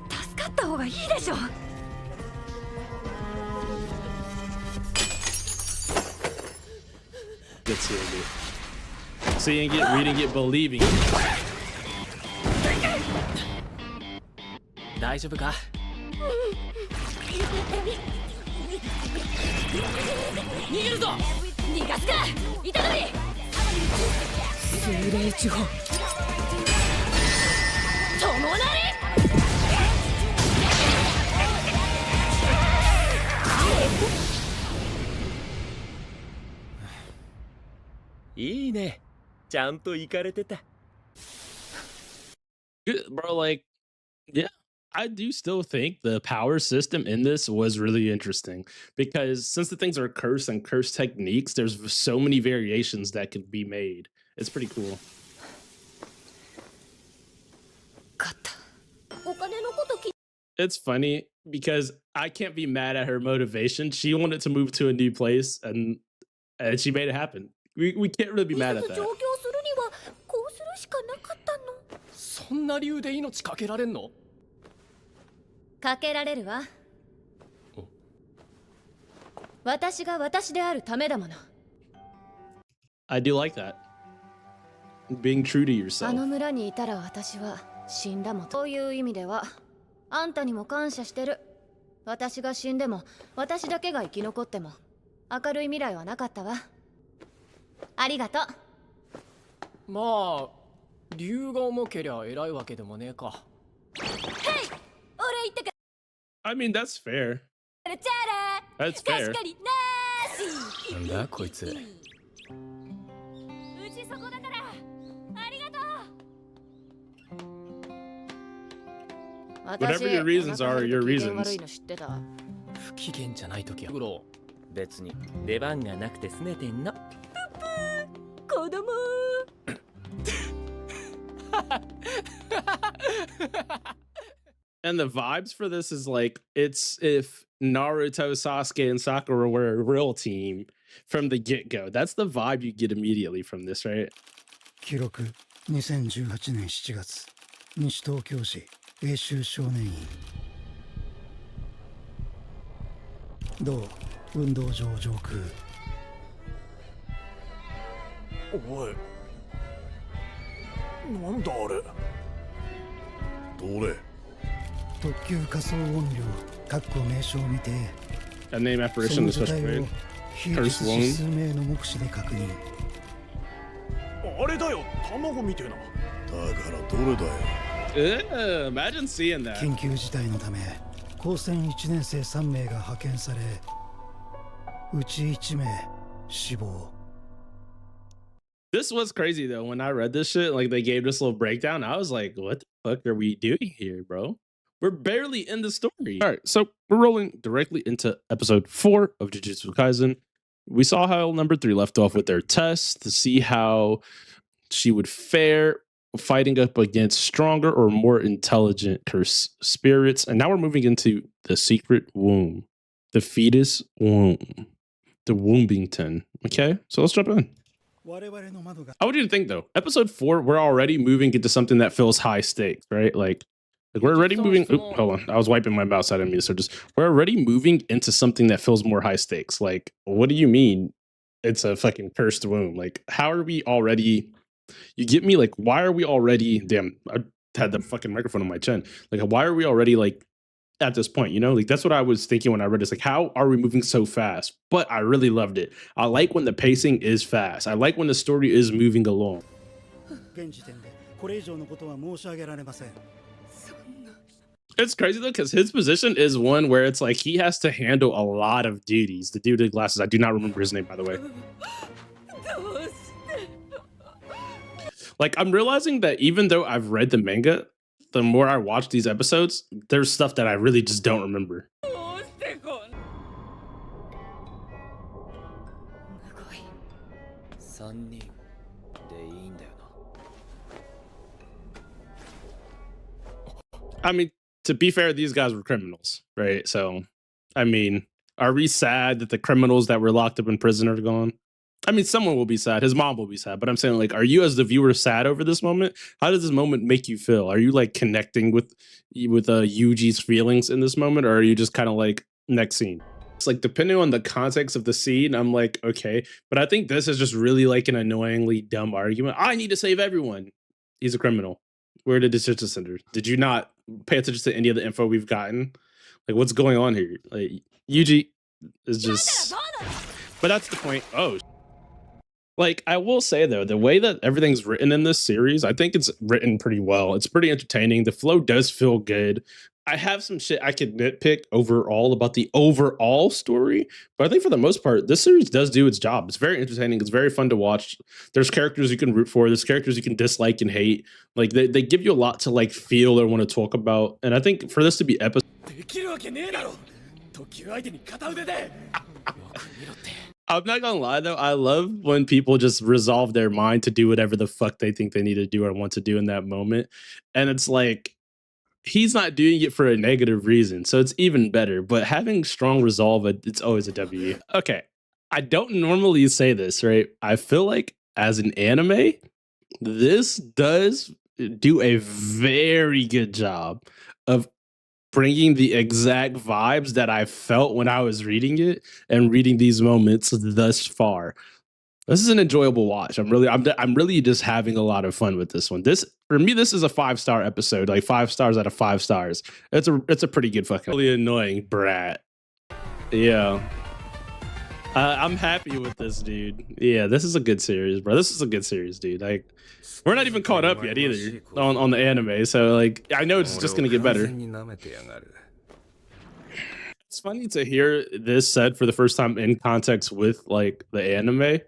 助かった方がいいでしょ。Good seeing it, reading it, believing it. 大丈夫か？逃げるぞ！逃がすか！いたのに！精霊地方。友なり！いいね。ちゃんと行かれてた。Good, bro, like, yeah. I do still think the power system in this was really interesting because since the things are cursed and cursed techniques, there's so many variations that could be made. It's pretty cool. It's funny because I can't be mad at her motivation. She wanted to move to a new place and she made it happen. We can't really be mad at that. そんな理由で命かけられんの？かけられるわ。私が私であるためだもの。I do like that. Being true to あ yourself. の村にいたら私は死んだもん。そういう意味ではあんたにも感謝してる。私が死んでも私だけが生き残っても明るい未来はなかったわ。ありがとう。まあ理由が重けりゃ偉いわけでもねえか。I mean, that's fair. That's fair. なんだこいつ。うちそこだから。ありがとう。 Whatever your reasons are, your reasons. 不機嫌じゃないときは。グロー。別に出番がなくて拗ねてんの。子供。And the vibes for this is like it's if Naruto, Sasuke, and Sakura were a real team from the get-go. That's the vibe you get immediately from this, right? 記録2018年7月西東京市永州少年院同運動場上空おいなんだあれどれ特急仮想音量各個名称にて A name apparition in the special grade. Curse wound. 数名の目視で確認あれだよ卵みてえなだからどれだよ Imagine seeing that. 緊急事態のため高専1年生3名が派遣されうち1名死亡 This was crazy though. When I read this shit, like they gave this little breakdown, I was like, what the fuck are we doing here, bro? We're barely in the story. All right, so we're rolling directly into episode 4 of Jujutsu Kaisen. We saw how number 3 left off with their test to see how she would fare fighting up against stronger or more intelligent cursed spirits. And now we're moving into the secret womb, the fetus womb, the Wombington. Okay, so let's jump in. I want you to think though, episode 4, we're already moving into something that feels high stakes, right? Like we're already moving. Hold on, I was wiping my mouse. I didn't mean to. So we're already moving into something that feels more high stakes. Like, what do you mean? It's a fucking cursed womb. Like, how are we already? You get me? Like, why are we already? Damn, I had the fucking microphone on my chin. Like, why are we already like at this point? You know, like that's what I was thinking when I read this. Like, how are we moving so fast? But I really loved it. I like when the pacing is fast. I like when the story is moving along. 現時点でこれ以上のことは申し上げられません It's crazy though, because his position is one where it's like he has to handle a lot of duties. The dude with glasses, I do not remember his name, by the way. Like, I'm realizing that even though I've read the manga, the more I watch these episodes, there's stuff that I really just don't remember. I mean, to be fair, these guys were criminals, right? So, I mean, are we sad that the criminals that were locked up in prison are gone? I mean, someone will be sad. His mom will be sad. But I'm saying, like, are you as the viewer sad over this moment? How does this moment make you feel? Are you like connecting with Yuji's feelings in this moment, or are you just kind of like next scene? It's like depending on the context of the scene, I'm like, okay. But I think this is just really like an annoyingly dumb argument. I need to save everyone. He's a criminal. We're the detention center. Did you not pay attention to any of the info we've gotten? Like, what's going on here? Like, Yuji is just. But that's the point. Oh. Like, I will say, though, the way that everything's written in this series, I think it's written pretty well. It's pretty entertaining. The flow does feel good. I have some shit I could nitpick overall about the overall story, but I think for the most part, this series does do its job. It's very entertaining. It's very fun to watch. There's characters you can root for. There's characters you can dislike and hate. Like, they give you a lot to, like, feel or want to talk about. And I think for this to be episode... I'm not gonna lie though, I love when people just resolve their mind to do whatever the fuck they think they need to do or want to do in that moment. And it's like, he's not doing it for a negative reason, so it's even better. But having strong resolve, it's always a W. Okay, I don't normally say this, right? I feel like as an anime, this does do a very good job of bringing the exact vibes that I felt when I was reading it and reading these moments thus far. This is an enjoyable watch. I'm really just having a lot of fun with this one. This, for me, this is a 5-star episode, like 5 stars out of 5 stars. It's a pretty good fucking really annoying brat. Yeah. I'm happy with this, dude. Yeah, this is a good series, bro. This is a good series, dude. Like, we're not even caught up yet either on the anime, so like I know it's just gonna get better. It's funny to hear this said for the first time in context with like the anime,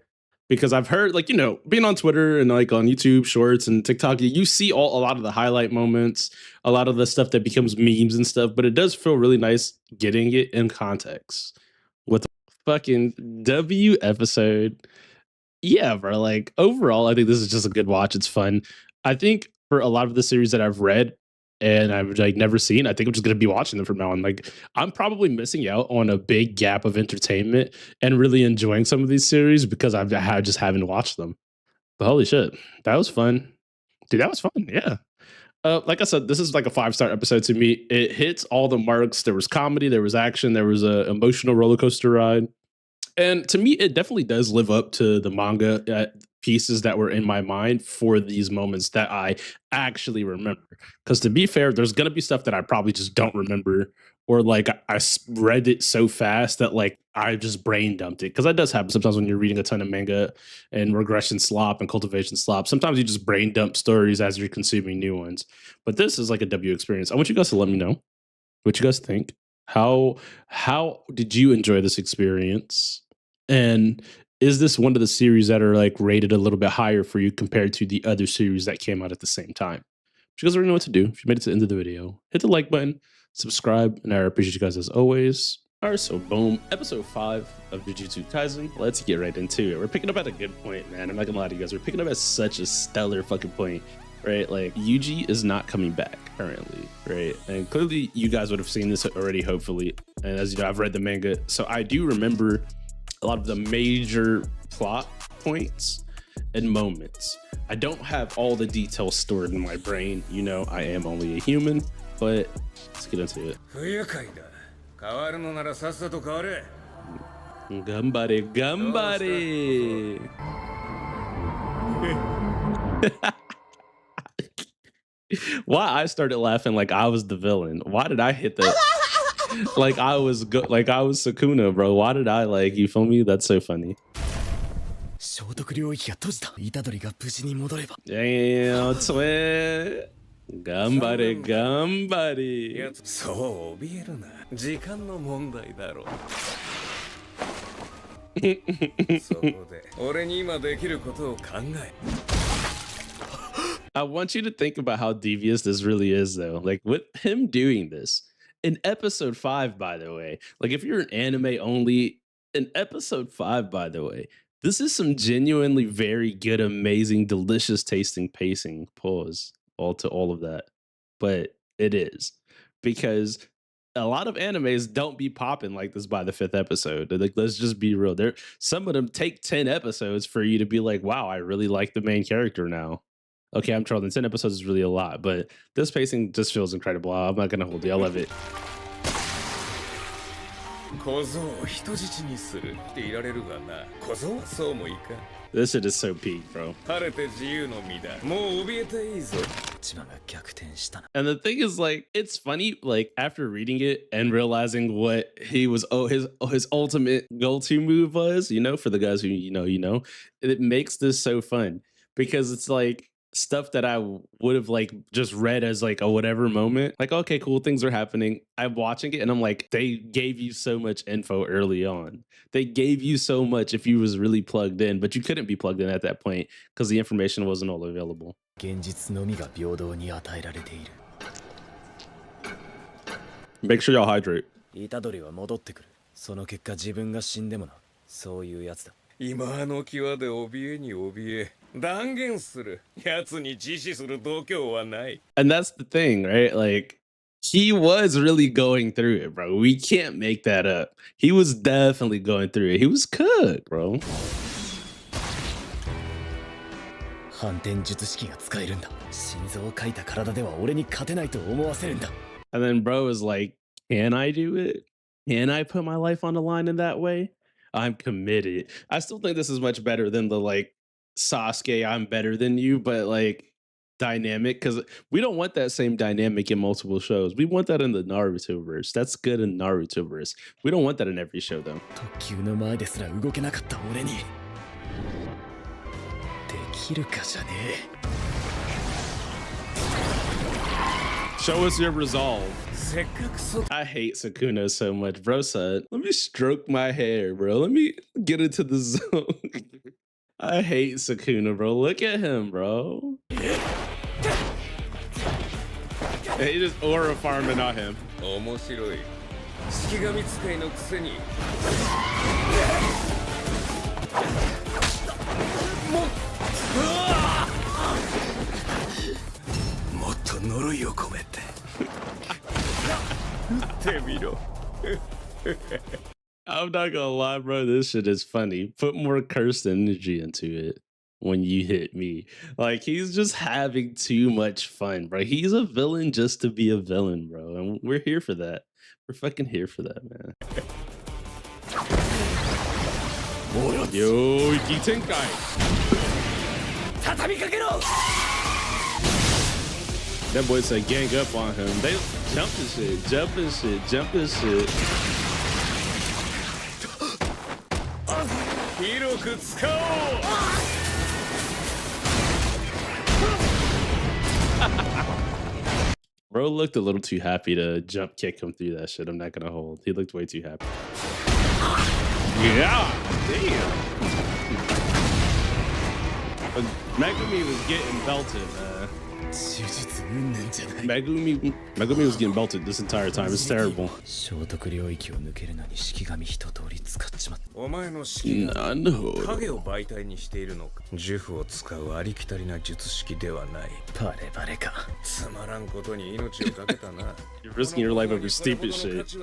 because I've heard, like, you know, being on Twitter and like on YouTube Shorts and TikTok, you see a lot of the highlight moments, a lot of the stuff that becomes memes and stuff, but it does feel really nice getting it in context with the fucking W episode. Yeah, bro. Like, overall, I think this is just a good watch. It's fun. I think for a lot of the series that I've read and I've like never seen, I think I'm just gonna be watching them from now on. Like, I'm probably missing out on a big gap of entertainment and really enjoying some of these series because I just haven't watched them. But holy shit, that was fun, dude. That was fun. Yeah. Like I said, this is like a 5-star episode to me. It hits all the marks. There was comedy, there was action, there was a emotional roller coaster ride. And to me, it definitely does live up to the manga pieces that were in my mind for these moments that I actually remember. Because to be fair, there's going to be stuff that I probably just don't remember, or like I read it so fast that like I just brain dumped it. Because that does happen sometimes when you're reading a ton of manga and regression slop and cultivation slop. Sometimes you just brain dump stories as you're consuming new ones. But this is like a W experience. I want you guys to let me know what you guys think. How did you enjoy this experience? And is this one of the series that are like rated a little bit higher for you compared to the other series that came out at the same time? But you guys already know what to do. If you made it to the end of the video, hit the like button, subscribe, and I appreciate you guys as always. All right, so boom, episode 5 of Jujutsu Kaisen. Let's get right into it. We're picking up at a good point, man. I'm not gonna lie to you guys. We're picking up at such a stellar fucking point. Right, like Yuji is not coming back currently, right? And clearly you guys would have seen this already, hopefully. And as you know, I've read the manga, so I do remember a lot of the major plot points and moments. I don't have all the details stored in my brain. You know, I am only a human, but let's get into it. Gambare, gambare. Why I started laughing like I was the villain? Why did I hit that? Like I was like I was Sukuna, bro. Why did I like? You feel me? That's so funny. Damn, twin. Gambare, gambare. そう怯えるな。時間の問題だろう。そこで俺に今できることを考え。I want you to think about how devious this really is, though. Like, with him doing this in episode 5, by the way, like, if you're an anime only, in episode 5, by the way, this is some genuinely very good, amazing, delicious tasting pacing. Pause all to all of that. But it is because a lot of animes don't be popping like this by the 5th episode. Like, let's just be real. There, some of them take 10 episodes for you to be like, wow, I really like the main character now. Okay, I'm trolling. 10 episodes is really a lot, but this pacing just feels incredible. I'm not gonna hold you. I love it. 小僧を人質にするっていられるがな。小僧はそうもいかん。 This shit is so peak, bro. 晴れて自由の身だ。もう怯えていいぞ。 And the thing is, like, it's funny, like, after reading it and realizing what he was, his ultimate go-to move was, you know, for the guys who you know, it makes this so fun because it's like stuff that I would have like just read as like a whatever moment. Like, okay, cool, things are happening. I'm watching it and I'm like, they gave you so much info early on. They gave you so much if you was really plugged in, but you couldn't be plugged in at that point because the information wasn't all available. Make sure y'all hydrate. 今の際で怯えに怯え断言する。奴に自死する度胸はない。 And that's the thing, right? Like, he was really going through it, bro. We can't make that up. He was definitely going through it. He was cooked, bro. 反転術式が使えるんだ。心臓を書いた体では俺に勝てないと思わせるんだ。 And then bro is like, can I do it? Can I put my life on the line in that way? I'm committed. I still think this is much better than the like Sasuke, I'm better than you, but like dynamic, because we don't want that same dynamic in multiple shows. We want that in the Naruto verse. That's good in Naruto verse. We don't want that in every show though. 特急の前ですら動けなかった俺にできるかじゃねえ。 Show us your resolve. I hate Sukuna so much. Bro said, let me stroke my hair, bro. Let me get into the zone. I hate Sukuna, bro. Look at him, bro. He just aura farming on him. 面白い。式神使いのくせに。もっと呪いを込めて。I'm not gonna lie, bro. This shit is funny. Put more cursed energy into it when you hit me. Like, he's just having too much fun, bro. He's a villain just to be a villain, bro. And we're here for that. We're fucking here for that, man. Yo, Iki Tenkai. That boy said gang up on him. They jumping shit, jumping shit, jumping shit. Bro looked a little too happy to jump kick him through that shit. I'm not gonna hold. He looked way too happy. Yeah, damn. But Megumi was getting belted, man. Megumi was getting belted this entire time. It's terrible. 聖徳領域を抜けるのに式神一通り使っちまった。お前の式が影を媒体にしているのか。呪符を使うありきたりな術式ではない。バレバレか。つまらんことに命をかけたな。You're risking your life over stupid shit.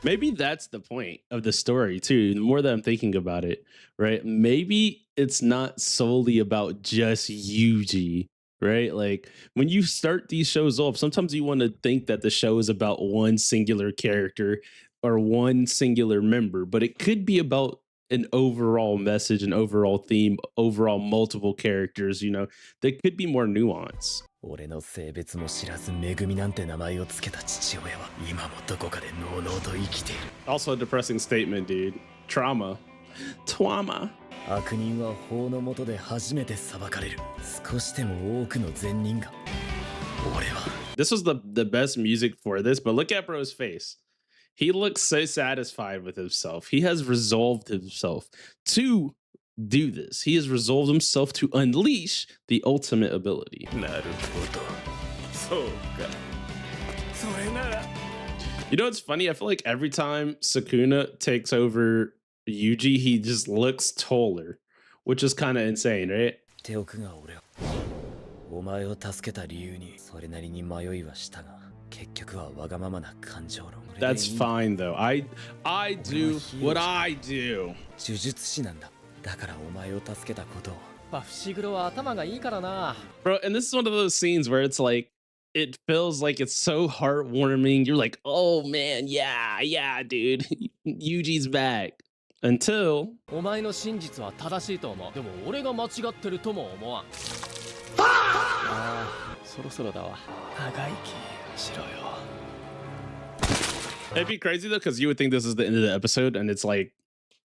Maybe that's the point of the story too. The more that I'm thinking about it, right? Maybe it's not solely about just Yuji, right? Like, when you start these shows off, sometimes you want to think that the show is about one singular character or one singular member, but it could be about an overall message, an overall theme, overall multiple characters, you know. There could be more nuance. 俺の性別も知らずめぐみなんて名前をつけた父親は今もどこかでのうのうと生きている。 Also a depressing statement, dude. Trauma. Twama. 悪人は法の下で初めて裁かれる。少しでも多くの善人が。俺は。This was the best music for this, but look at bro's face. He looks so satisfied with himself. He has resolved himself to do this. He has resolved himself to unleash the ultimate ability. You know what's funny? I feel like every time Sukuna takes over Yuji, he just looks taller, which is kind of insane, right? 手奥が俺を。お前を助けた理由にそれなりに迷いはしたが、結局はわがままな感情論。That's fine though. I do what I do. 呪術師なんだ。だからお前を助けたことを。伏黒は頭がいいからな。Bro, and this is one of those scenes where it's like, it feels like it's so heartwarming. You're like, oh man, yeah, dude. Yuji's back. Until お前の真実は正しいと思う。でも俺が間違ってるとも思わん。そろそろだわ。長生きしろよ。It'd be crazy though, because you would think this is the end of the episode, and it's like,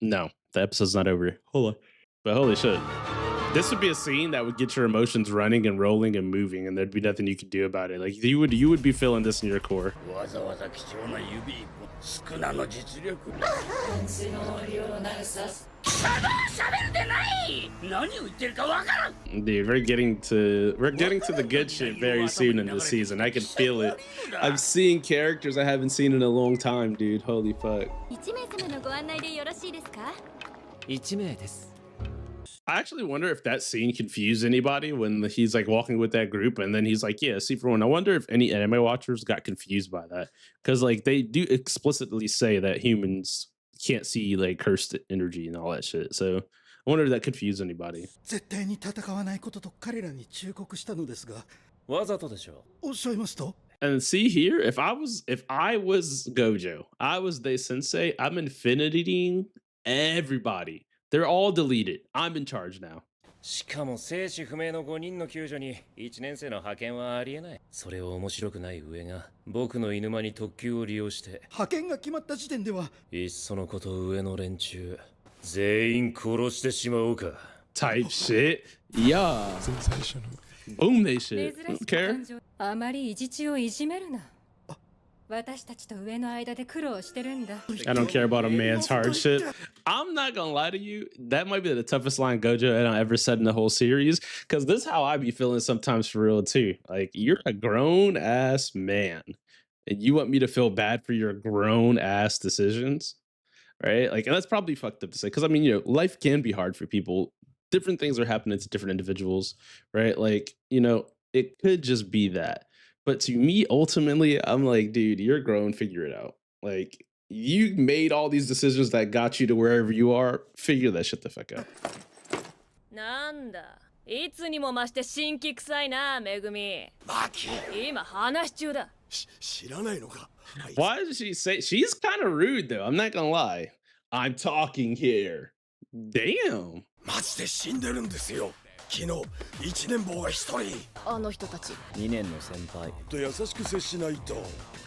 no, the episode's not over. Hold on. But holy shit. This would be a scene that would get your emotions running and rolling and moving, and there'd be nothing you could do about it. Like you would be feeling this in your core. Dude, we're getting to the good shit very soon in this season. I can feel it. I'm seeing characters I haven't seen in a long time, dude. Holy fuck. 1名です。 I actually wonder if that scene confused anybody when he's like walking with that group and then he's like, yeah, see for one. I wonder if any anime watchers got confused by that, because like they do explicitly say that humans can't see like cursed energy and all that shit. So I wonder if that confused anybody. 絶対に戦わないことと彼らに忠告したのですが。わざとでしょ。おっしゃいますと。 And see here, if I was Gojo, I was the sensei, I'm infinitying everybody. They're all deleted. I'm in charge now. しかも生死不明の5人の救助に1年生の派遣はありえない。それを面白くない上が僕の犬間に特急を利用して派遣が決まった時点ではいっそのこと上の連中全員殺してしまおうか。 Type shit. Yeah. Boom they shit. Don't care. あまり意地地をいじめるな。私たちと上の間で苦労してるんだ。 I don't care about a man's hardship. I'm not gonna lie to you. That might be the toughest line Gojo and I ever said in the whole series. Because this is how I be feeling sometimes for real too. Like, you're a grown ass man. And you want me to feel bad for your grown ass decisions. Right? Like, and that's probably fucked up to say. Because I mean, you know, life can be hard for people. Different things are happening to different individuals. Right? Like, you know, it could just be that. But to me, ultimately, I'm like, dude, you're grown, figure it out. Like, you made all these decisions that got you to wherever you are. Figure that shit the fuck out. なんだ、いつにも増して新規臭いな、めぐみ。マキ、今話し中だ。知らないのか。Why does she say she's kind of rude though? I'm not gonna lie. I'm talking here. Damn. マジで死んでるんですよ。昨日1年坊が一人。あの人たち。2年の先輩。と優しく接しないと。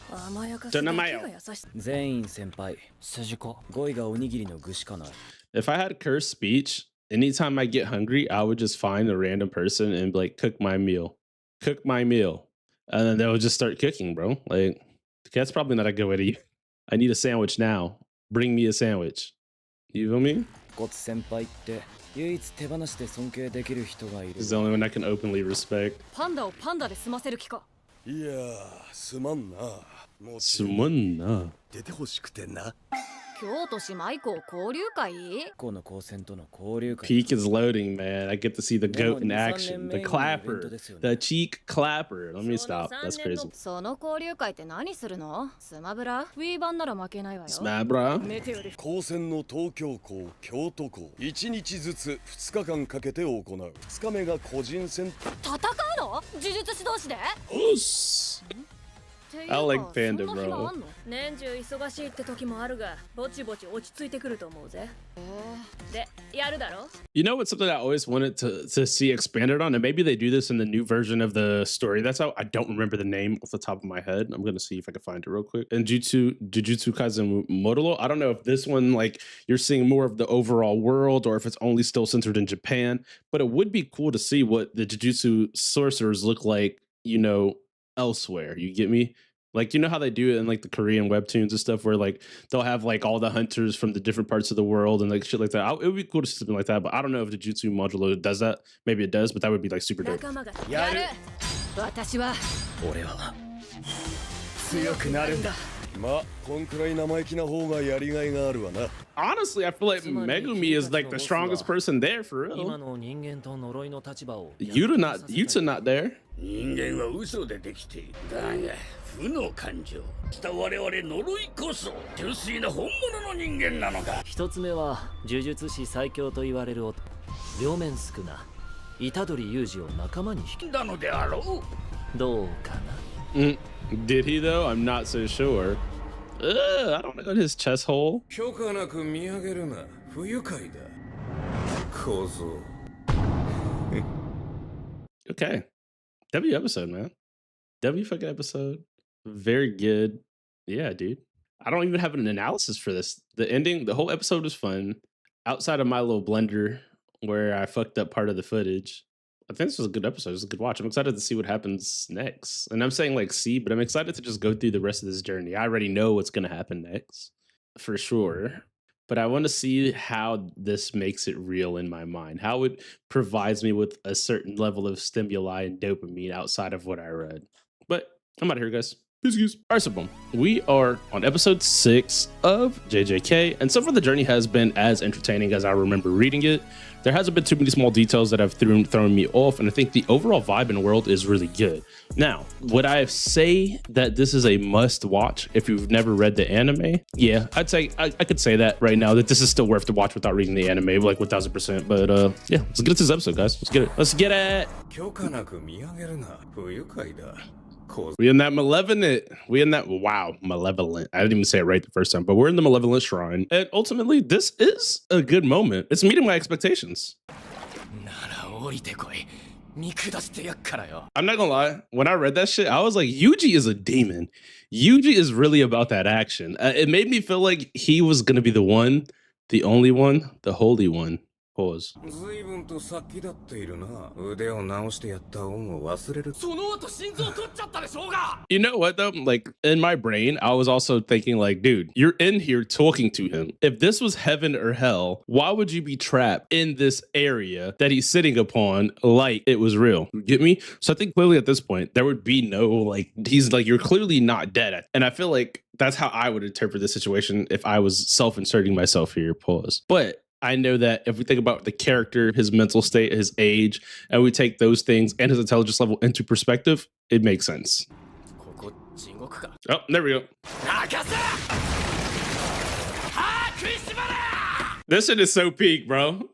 甘やかすだけが優し。全員先輩。筋子。語彙がおにぎりの具しかない。If I had cursed speech, anytime I get hungry, I would just find a random person and be like, cook my meal. Cook my meal. And then they would just start cooking, bro. Like, that's probably not a good way to eat. I need a sandwich now. Bring me a sandwich. You feel me? ゴツ先輩って唯一手放しで尊敬できる人がいる。 He's the only one I can openly respect. パンダをパンダで済ませる気か。いやー、すまんな。もうすまんな。出てほしくてな。京都姉妹校交流会？この高専との交流会。 Peak is loading, man. I get to see the goat in action. The clapper. The cheek clapper. Let me stop. That's crazy. その交流会って何するの？スマブラ？ウィー版なら負けないわよ。スマブラ？高専の東京校、京都校、1日ずつ2日間かけて行う。2日目が個人戦。戦うの？呪術師同士で？おっす。I like Panda, bro. 年中忙しいって時もあるが、ぼちぼち落ち着いてくると思うぜ。で、やるだろ? You know what's something I always wanted to see expanded on, and maybe they do this in the new version of the story that's out. I don't remember the name off the top of my head. I'm gonna see if I can find it real quick. And Jujutsu Kaisen Modolo. I don't know if this one, like, you're seeing more of the overall world or if it's only still centered in Japan, but it would be cool to see what the Jujutsu sorcerers look like, you know, elsewhere. You get me? Like, you know how they do it in like the Korean webtoons and stuff, where like they'll have like all the hunters from the different parts of the world and like shit like that. It would be cool to see something like that, but I don't know if the Jutsu Modulo does that. Maybe it does, but that would be like super dope. 私は俺は強くなるんだ。まあ、こんくらい生意気な方がやりがいがあるわな。 Honestly, I feel like Megumi is like the strongest person there for real. 今の人間と呪いの立場を Yuta not there. 人間は嘘でできている。だが負の感情した我々呪いこそ純粋な本物の人間なのだ。一つ目は呪術師最強と言われる男両面宿儺虎杖裕二を仲間に引きだのであろう。どうかな。Did he though? I'm not so sure. I don't know his chest hole. 許可なく見上げるな。不愉快だ。小僧。Okay. W episode, man. W fucking episode. Very good. Yeah, dude. I don't even have an analysis for this. The ending, the whole episode was fun. Outside of my little blender where I fucked up part of the footage, I think this was a good episode. It was a good watch. I'm excited to see what happens next. And I'm saying like see, but I'm excited to just go through the rest of this journey. I already know what's going to happen next for sure. But I want to see how this makes it real in my mind, how it provides me with a certain level of stimuli and dopamine outside of what I read. But I'm out of here, guys. Peace. All right, so boom. We are on episode 6 of JJK, and so far the journey has been as entertaining as I remember reading it. There hasn't been too many small details that have thrown me off, and I think the overall vibe in the world is really good. Now, would I say that this is a must watch if you've never read the anime? Yeah, I'd say I could say that right now, that this is still worth to watch without reading the anime, like 1000%. But yeah, let's get into this episode, guys. Let's get it. We in that malevolent. Wow, malevolent. I didn't even say it right the first time, but we're in the malevolent shrine. And ultimately, this is a good moment. It's meeting my expectations. I'm not gonna lie. When I read that shit, I was like, Yuji is a demon. Yuji is really about that action. It made me feel like he was gonna be the one, the only one, the holy one. Pause. You know what though? Like in my brain, I was also thinking like, dude, you're in here talking to him. If this was heaven or hell, why would you be trapped in this area that he's sitting upon like it was real? You get me? So I think clearly at this point, there would be no like, he's like, you're clearly not dead. And I feel like that's how I would interpret this situation if I was self-inserting myself here. Pause. But I know that if we think about the character, his mental state, his age, and we take those things and his intelligence level into perspective, it makes sense. Oh, there we go. This shit is so peak, bro.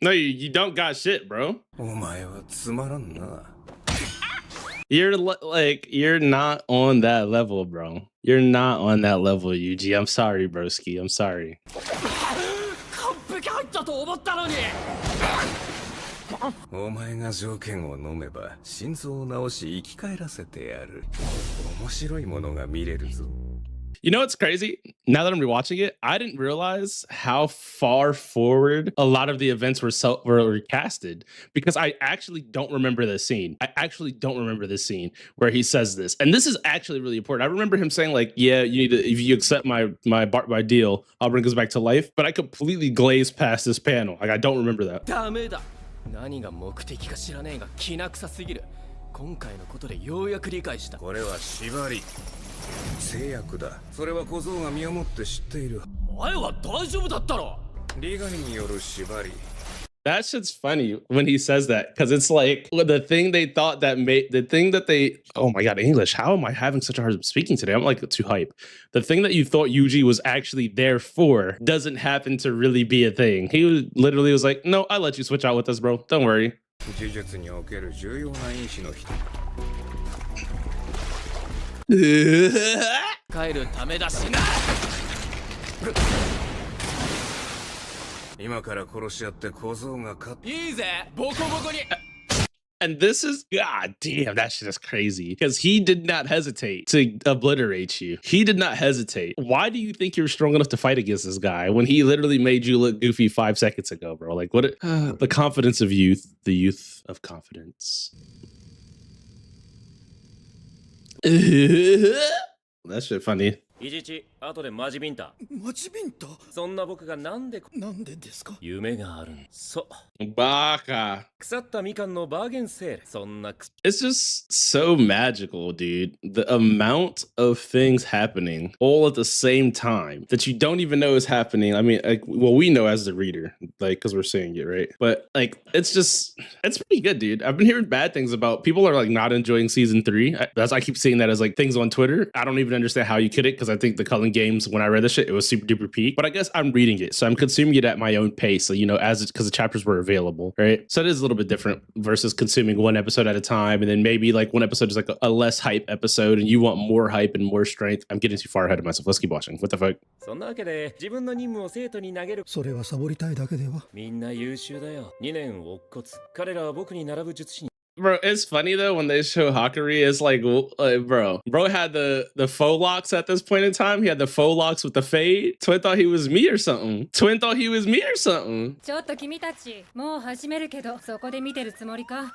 No, you don't got shit, bro. You're not on that level, bro. You're not on that level, Yuji. I'm sorry, broski. I'm sorry. You know what's crazy? Now that I'm rewatching it, I didn't realize how far forward a lot of the events were casted, because I actually don't remember this scene. Where he says this. And this is actually really important. I remember him saying like, yeah, you need to, if you accept my deal, I'll bring us back to life. But I completely glazed past this panel. Like I don't remember that. 何が目的か知らねえがきな臭すぎる。今回のことでようやく理解した。これは縛り。制約だ。それは小僧が身をもって知っている。前は大丈夫だったろ。利害による縛り。That shit's funny when he says that because it's like the thing they thought that made the thing that they. Oh my god, English! How am I having such a hard time speaking today? I'm like too hype. The thing that you thought Yuji was actually there for doesn't happen to really be a thing. He was literally was like, "No, I let you switch out with us, bro. Don't worry." 呪術における重要な因子の一つ。帰るためだしな。今から殺し合って小僧が勝っいいぜ、ボコボコに。 And this is, god damn, that shit is crazy. Because he did not hesitate to obliterate you. He did not hesitate. Why do you think you're strong enough to fight against this guy when he literally made you look goofy 5 seconds ago, bro? Like, what? The confidence of youth. The youth of confidence. That shit funny. いちいち後でマジビンタ。マジビンタそんな僕がなんでですか夢があるんそう。バカ。腐ったみかんのバーゲンセール。そんな It's just so magical, dude. The amount of things happening all at the same time that you don't even know is happening. I mean, like, well, we know as the reader, like, because we're seeing it, right? But like, it's pretty good, dude. I've been hearing bad things about people are like not enjoying season 3. I keep seeing that as like things on Twitter. I don't even understand how you could it because I think the Cullen games when I read this shit, it was super duper peak. But I guess I'm reading it, so I'm consuming it at my own pace. So because the chapters were available, right? So it is a little bit different versus consuming one episode at a time, and then maybe like one episode is like a less hype episode, and you want more hype and more strength. I'm getting too far ahead of myself. Let's keep watching. What the fuck? そんなわけで自分の任務を生徒に投げる。それはサボりたいだけでは。みんな優秀だよ。2年乙骨。彼らは僕に並ぶ術師に。 Bro, it's funny though when they show Hakari. It's like, bro had the faux locks at this point in time. He had the faux locks with the fade. Twin thought he was me or something. ちょっと君たち、もう始めるけど、そこで見てるつもりか。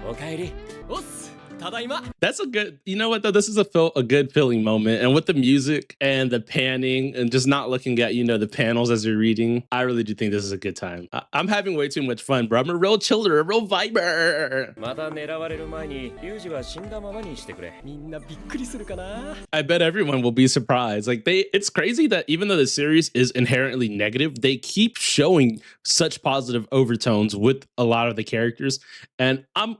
おかえり。おっす。 That's a good, you know what though? This is a good feeling moment. And with the music and the panning and just not looking at, the panels as you're reading, I really do think this is a good time. I'm having way too much fun, bro. I'm a real chiller, a real viber. また狙われる前に、ユージは死んだままにしてくれ。みんなびっくりするかな。 I bet everyone will be surprised. Like it's crazy that even though the series is inherently negative, they keep showing such positive overtones with a lot of the characters. And I'm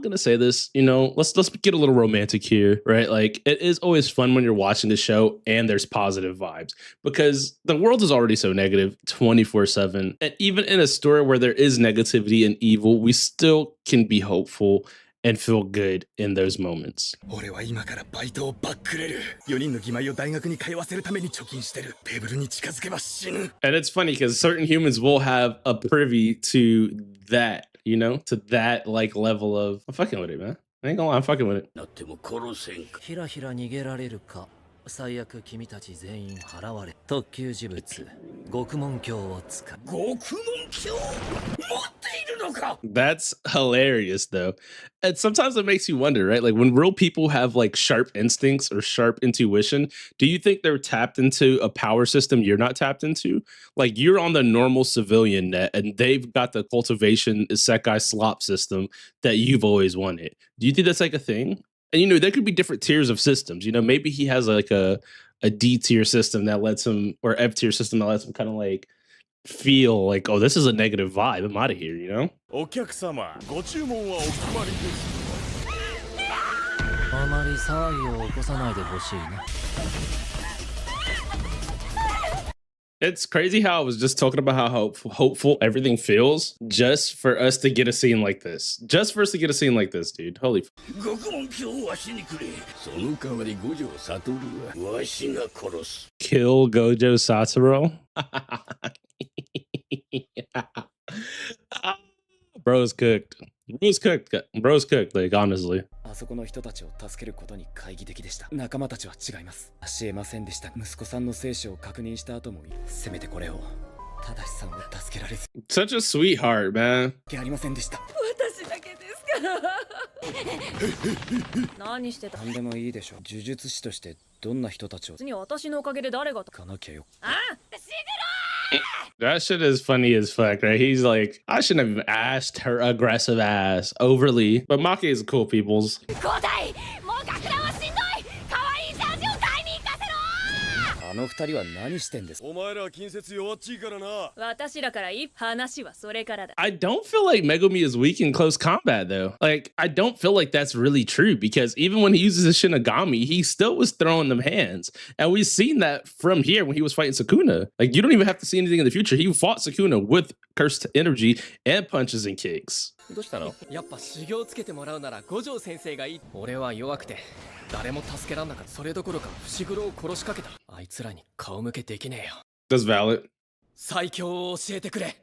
gonna say this, let's get a little romantic here, right? Like it is always fun when you're watching the show and there's positive vibes because the world is already so negative 24/7. And even in a story where there is negativity and evil, we still can be hopeful and feel good in those moments. 俺は今からバイトをバックれる。4人の義妹を大学に通わせるために貯金してる。テーブルに近づけば死ぬ。 And it's funny because certain humans will have a privy to that, to that like level of I'm fucking with it, man. I ain't gonna lie, I'm fucking with it. なっても殺せんか。ひらひら逃げられるか。最悪君たち全員払われ。特級呪物、獄門鏡を使う。獄門鏡持っているのか。 That's hilarious though. And sometimes it makes you wonder, right? Like when real people have like sharp instincts or sharp intuition, do you think they're tapped into a power system you're not tapped into? Like you're on the normal civilian net and they've got the cultivation isekai slop system that you've always wanted. Do you think that's like a thing? And there could be different tiers of systems. Maybe he has like a D tier system that lets him, or F tier system that lets him kind of like feel like, oh, this is a negative vibe. I'm out of here, お客様、ご注文はお決まりです。あまり騒ぎを起こさないでほしいな。 It's crazy how I was just talking about how hopeful everything feels just for us to get a scene like this. Just for us to get a scene like this, dude. Holy f***. 獄門鏡をわしにくれ。その代わり五条悟はわしが殺す。Kill Gojo Satoru? Bro's cooked. Bro's cooked, like, honestly. あそこの人たちを助けることに懐疑的でした。仲間たちは違います。教えませんでした。息子さんの生死を確認した後も、せめてこれを、正さんを助けられず。 Such a sweetheart, man. ありませんでした。私だけですから。何してた？何でもいいでしょう。呪術師としてどんな人たちを。別に私のおかげで誰が。かなきゃよ。あ、死ねろ！ That shit is funny as fuck, right? He's like, I shouldn't have even asked her aggressive ass overly. But Maki is cool, peoples. たの二人は何してんです？お前らは近接弱っちいからな。私らからいい話はそれからだ。 I don't feel like Megumi is weak in close combat though. Like I don't feel like that's really true because even when he uses his Shinigami, he still was throwing them hands. And we've seen that from here when he was fighting Sukuna. Like you don't even have to see anything in the future. He fought Sukuna with cursed energy and punches and kicks. どうしたの？やっぱ修行つけてもらうなら五条先生がいい。俺は弱くて誰も助けらんなかった。それどころか伏黒を殺しかけた。あいつらに顔向けできねえよ。 That's valid. 最強を教えてくれ。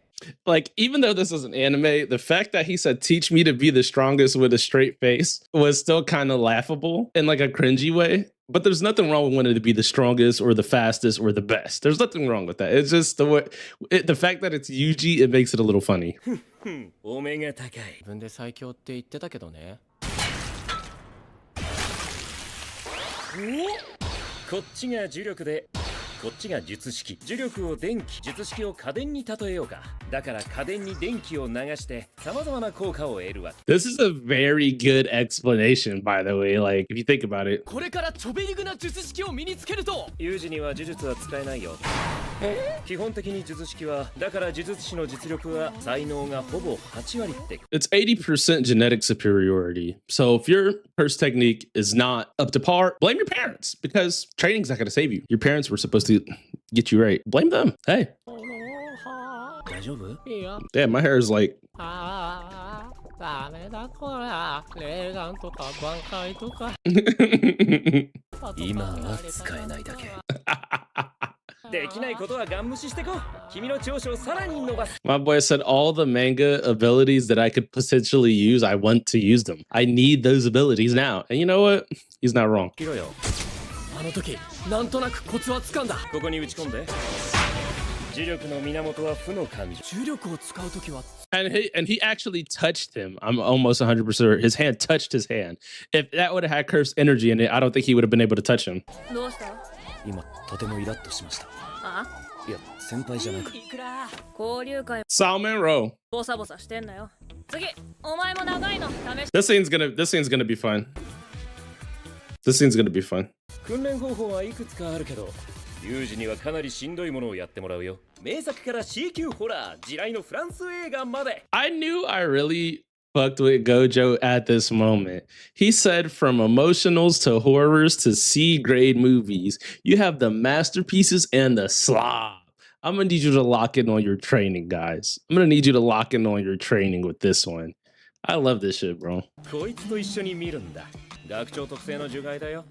Like, even though this is an anime, the fact that he said, teach me to be the strongest with a straight face was still kind of laughable in like a cringy way. But there's nothing wrong with wanting to be the strongest or the fastest or the best. There's nothing wrong with that. It's just the way, the fact that it's Yuji, it makes it a little funny. お目が高い。自分で最強って言ってたけどね。こっちが呪力でこっちが術式。呪力を電気、術式を家電に例えようか。だから家電に電気を流して様々な効果を得るわけ。 This is a very good explanation, by the way. Like, if you think about it. これからちょべりぐな術式を身につけると。有事には呪術は使えないよ。基本的に術式は、だから呪術師の実力は才能がほぼ8割って。 It's 80% genetic superiority. So if your curse technique is not up to par, blame your parents because training's not going to save you. Your parents were supposed to get you right. Blame them. Hey. 大丈夫？ Damn, my hair is like. ダメだこら。霊眼とか挽回とか。今は使えないだけ。できないことはガン無視してこ。君の長所をさらに伸ばす。 My boy said all the manga abilities that I could potentially use, I want to use them. I need those abilities now. And you know what? He's not wrong. 切ろよ。あの時、なんとなくコツはつかんだ。ここに打ち込んで。呪力の源は負の感情。重力を使う時は。 And he actually touched him. I'm almost 100% sure his hand touched his hand. If that would have had cursed energy in it, I don't think he would have been able to touch him. どうした？今とてもイラッとしました。あ？いや、先輩じゃなく。交流会 Salmon Row. ボサボサしてんなよ。次、お前も長いの試し。 This scene's gonna be fun. This scene's gonna be fun. 訓練方法はいくつかあるけど、有事にはかなりしんどいものをやってもらうよ。名作から C 級ホラー、地雷のフランス映画まで。 I knew I really fucked with Gojo at this moment. He said from emotionals to horrors to C-grade movies, you have the masterpieces and the slob. I'm gonna need you to lock in on your training, guys. I'm gonna need you to lock in on your training with this one. I love this shit, bro. こいつと一緒に見るんだ。学長特製の除外だよ。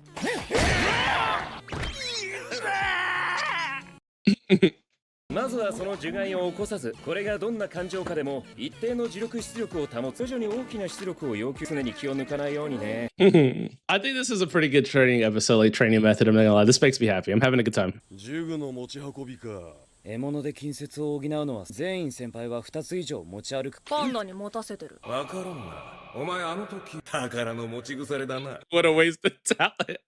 まずはその除外を起こさず、これがどんな感情かでも一定の磁力出力を保つ。徐々に大きな出力を要求。常に気を抜かないようにね。I think this is a pretty good training episode, like training method. I'm not gonna lie. This makes me happy. I'm having a good time. 銃具の持ち運びか。獲物で近接を補うのは全員先輩は2つ以上持ち歩く。パンダに持たせてる。わからんが、お前あの時宝の持ち腐れだな。 What a waste of talent.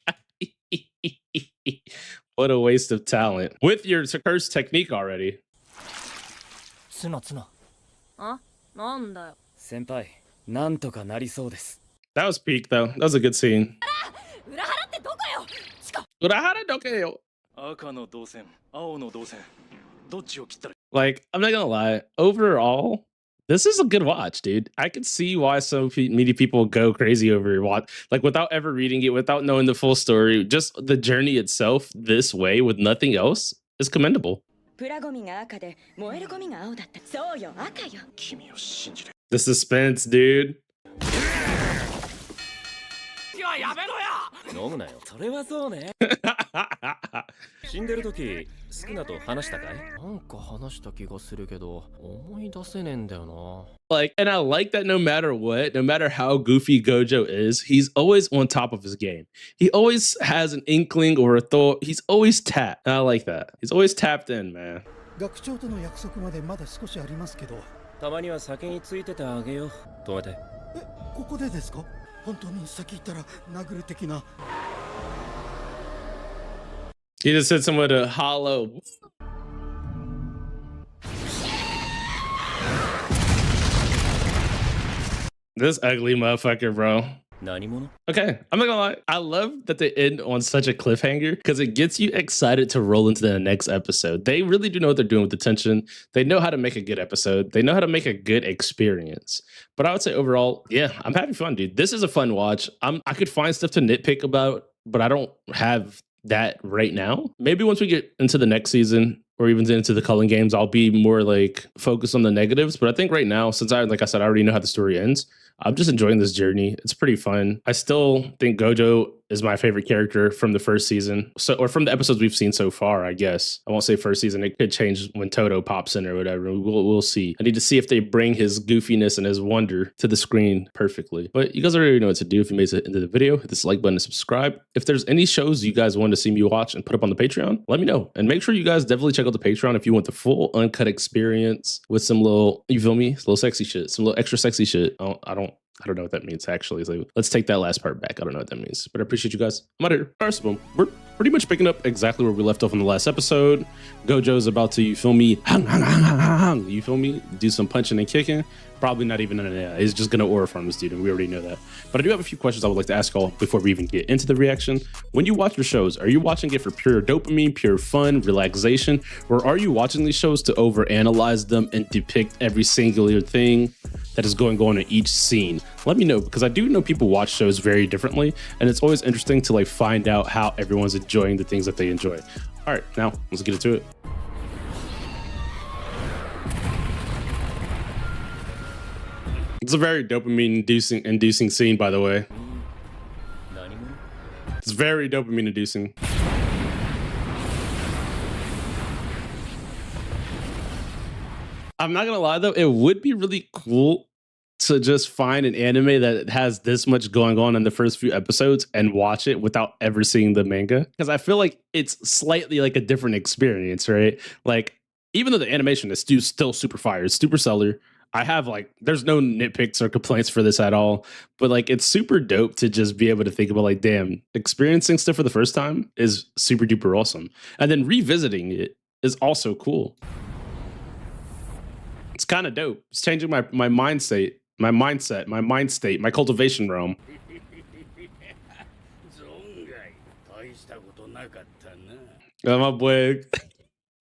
What a waste of talent. With your curse technique already. ツナツナ。あ？なんだよ。先輩、なんとかなりそうです。 That was peak though. That was a good scene. 裏腹ってどこよ。Urahara dokeyo. 赤の導線、青の導線。どっちを切ったら。 Like, I'm not gonna lie. Overall, this is a good watch, dude. I can see why so many people go crazy over watch, like without ever reading it, without knowing the full story. Just the journey itself, this way, with nothing else, is commendable. プラゴミが赤で燃えるゴミが青だった。そうよ、赤よ。君を信じる。 The suspense, dude. やめろや。飲むなよ。それはそうね。死んでる時、スクナと話したかい？なんか話した気がするけど、思い出せねえんだよな。Like, and I like that no matter what, no matter how goofy Gojo is, he's always on top of his game. He always has an inkling or a thought. He's always tapped. And I like that. He's always tapped in, man. 学長との約束までまだ少しありますけど。たまには先についててあげよう。止めて。ここでですか？本当に先行ったら殴る的な。He just hits him with a hollow. This ugly motherfucker, bro. Okay, I'm not gonna lie. I love that they end on such a cliffhanger because it gets you excited to roll into the next episode. They really do know what they're doing with the tension. They know how to make a good episode. They know how to make a good experience. But I would say overall, yeah, I'm having fun, dude. This is a fun watch. I could find stuff to nitpick about, but I don't have that right now. Maybe once we get into the next season or even into the culling games, I'll be more like focused on the negatives. But I think right now, since like I said, I already know how the story ends, I'm just enjoying this journey. It's pretty fun. I still think Gojo is my favorite character from the first season. Or from the episodes we've seen so far, I guess. I won't say first season. It could change when Toto pops in or whatever. We'll see. I need to see if they bring his goofiness and his wonder to the screen perfectly. But you guys already know what to do. If you made it into the video, hit this like button and subscribe. If there's any shows you guys want to see me watch and put up on the Patreon, let me know. And make sure you guys definitely check out the Patreon if you want the full uncut experience with some little, you feel me? Some little sexy shit. Some little extra sexy shit. I don't know what that means, actually. So let's take that last part back. I don't know what that means, but I appreciate you guys. I'm out of here. First of all, we're pretty much picking up exactly where we left off in the last episode. Gojo's about to, you feel me? You feel me? Do some punching and kicking. Probably not even he's just gonna aura farm this dude, and we already know that. But I do have a few questions I would like to ask y'all before we even get into the reaction. When you watch your shows, are you watching it for pure dopamine, pure fun, relaxation, or are you watching these shows to overanalyze them and depict every singular thing that is going on in each scene? Let me know, because I do know people watch shows very differently, and it's always interesting to like find out how everyone's enjoying the things that they enjoy. All right, now let's get into it. It's a very dopamine-inducing scene, by the way. It's very dopamine-inducing. I'm not gonna lie though, it would be really cool to just find an anime that has this much going on in the first few episodes and watch it without ever seeing the manga. Because I feel like it's slightly like a different experience, right? Like, even though the animation is still super fire, it's super stellar. I have like, there's no nitpicks or complaints for this at all, but like, it's super dope to just be able to think about like, damn, experiencing stuff for the first time is super duper awesome. And then revisiting it is also cool. It's kind of dope. It's changing my mindset, my mind state, my cultivation realm. Oh, my boy.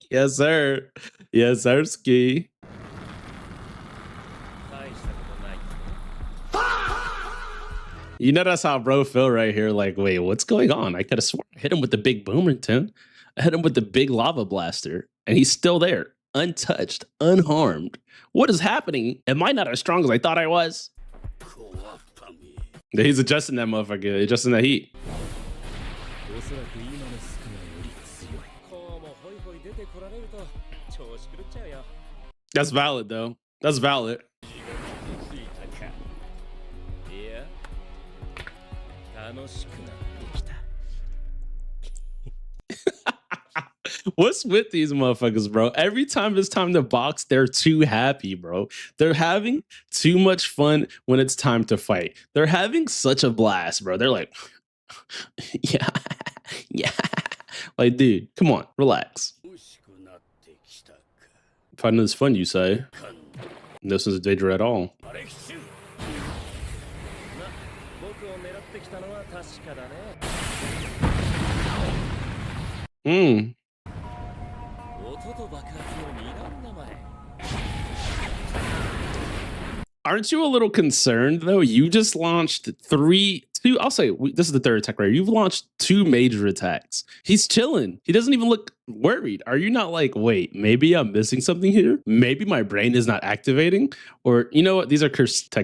Yes, sir. Yes, sir, ski. You know, that's how bro feel right here. Like, wait, what's going on? I could have sworn I hit him with the big boomerang. I hit him with the big lava blaster, and he's still there, untouched, unharmed. What is happening? Am I not as strong as I thought I was? He's adjusting that motherfucker, adjusting that heat. That's valid, though. That's valid. What's with these motherfuckers, bro? Every time it's time to box, they're too happy, bro. They're having too much fun when it's time to fight. They're having such a blast, bro. They're like, yeah, yeah. Like, dude, come on, relax. Fun is fun, you say? No sense of danger at all. Aren't you a little concerned though? You just launched I'll say this is the third attack right here. You've launched 2 major attacks. He's chilling. He doesn't even look worried. Are you not like, wait, maybe I'm missing something here? Maybe my brain is not activating? Or you know what? These are cursed.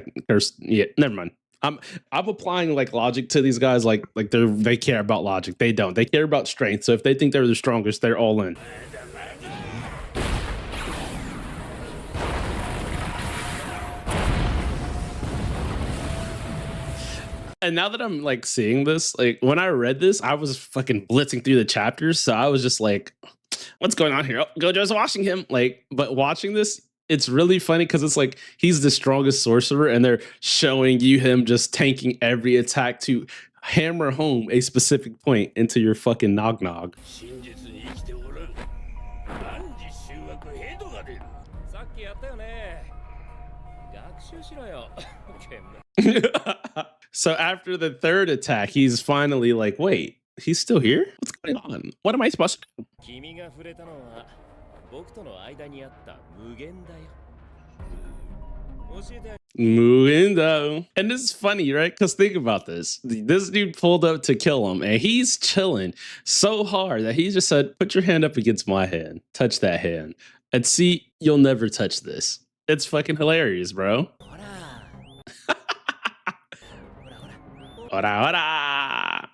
Yeah, never mind. I'm applying like logic to these guys. Like they care about logic. They don't. They care about strength. So if they think they're the strongest, they're all in. And now that I'm like seeing this, like when I read this, I was fucking blitzing through the chapters. So I was just like, what's going on here? Oh, Gojo's watching him. Like, but watching this, it's really funny because it's like he's the strongest sorcerer and they're showing you him just tanking every attack to hammer home a specific point into your fucking nog. So after the third attack, he's finally like, wait, he's still here? What's going on? What am I supposed to do? 君が触れたのは僕との間にあった無限だよ。教えてあげ Muindo. And this is funny, right? Because think about this. This dude pulled up to kill him, and he's chilling so hard that he just said, put your hand up against my hand. Touch that hand. And see, you'll never touch this. It's fucking hilarious, bro. Ora, ora.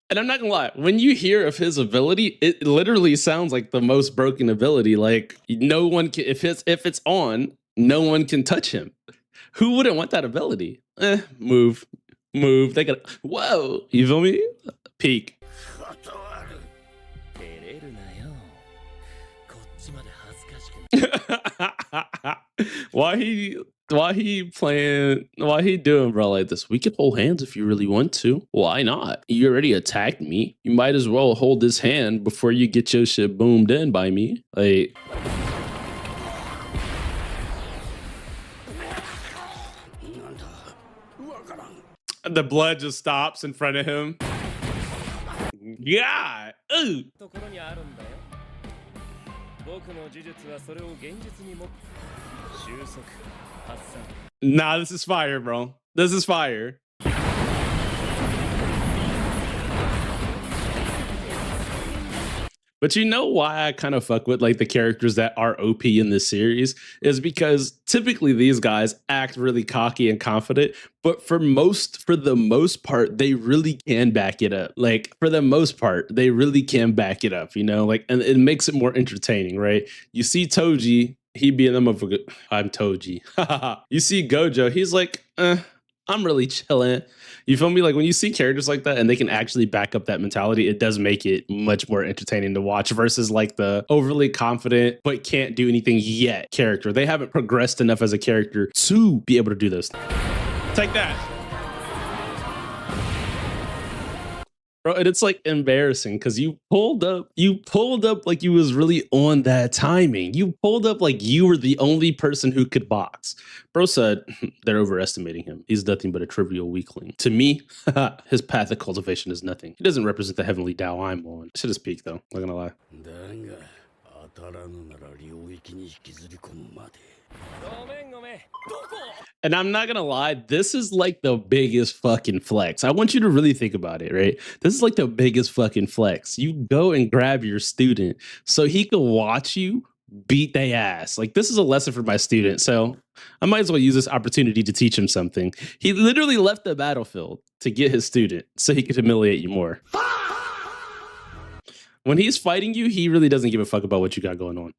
And I'm not gonna lie, when you hear of his ability, it literally sounds like the most broken ability. Like no one can, if it's on, no one can touch him. Who wouldn't want that ability? Move. They got whoa. You feel me? Peak. 照れるなよ。こっちまで恥ずかしく Why he doing bro like this? We can hold hands if you really want to. Why not? You already attacked me. You might as well hold this hand before you get your shit boomed in by me. Like the blood just stops in front of him. Yeah. Ooh. ところにあるんだよ。僕の呪術はそれを現実にも収束発散 Nah, this is fire, bro. This is fire. But you know why I kind of fuck with like the characters that are OP in this series is because typically these guys act really cocky and confident, but for the most part, they really can back it up. Like for the most part, they really can back it up, you know, like, and it makes it more entertaining, right? You see Toji, he being the motherfucker, I'm Toji. You see Gojo, he's like, I'm really chilling. You feel me? Like when you see characters like that and they can actually back up that mentality, it does make it much more entertaining to watch versus like the overly confident but can't do anything yet character. They haven't progressed enough as a character to be able to do those things. Take that. Bro, and it's like embarrassing because you pulled up like you was really on that timing. You pulled up like you were the only person who could box. Bro said they're overestimating him. He's nothing but a trivial weakling. To me, his path of cultivation is nothing. He doesn't represent the heavenly Tao I'm on. Should have speak though, not gonna lie. And I'm not gonna lie, this is like the biggest fucking flex. I want you to really think about it, right? This is like the biggest fucking flex. You go and grab your student so he can watch you beat their ass. Like this is a lesson for my student, so I might as well use this opportunity to teach him something. He literally left the battlefield to get his student so he could humiliate you more. When he's fighting you, he really doesn't give a fuck about what you got going on.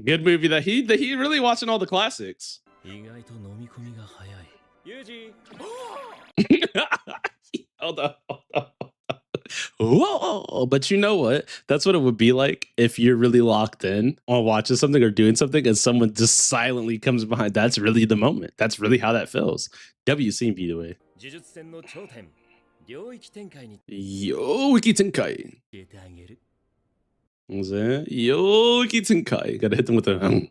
Good movie that he really watching all the classics. Hold on. Whoa, but you know what? That's what it would be like if you're really locked in on watching something or doing something and someone just silently comes behind. That's really the moment. That's really how that feels. W seen be the way. Yo, Wiki Tenkai. What's that? Yo, Wiki Tenkai. Gotta hit them with a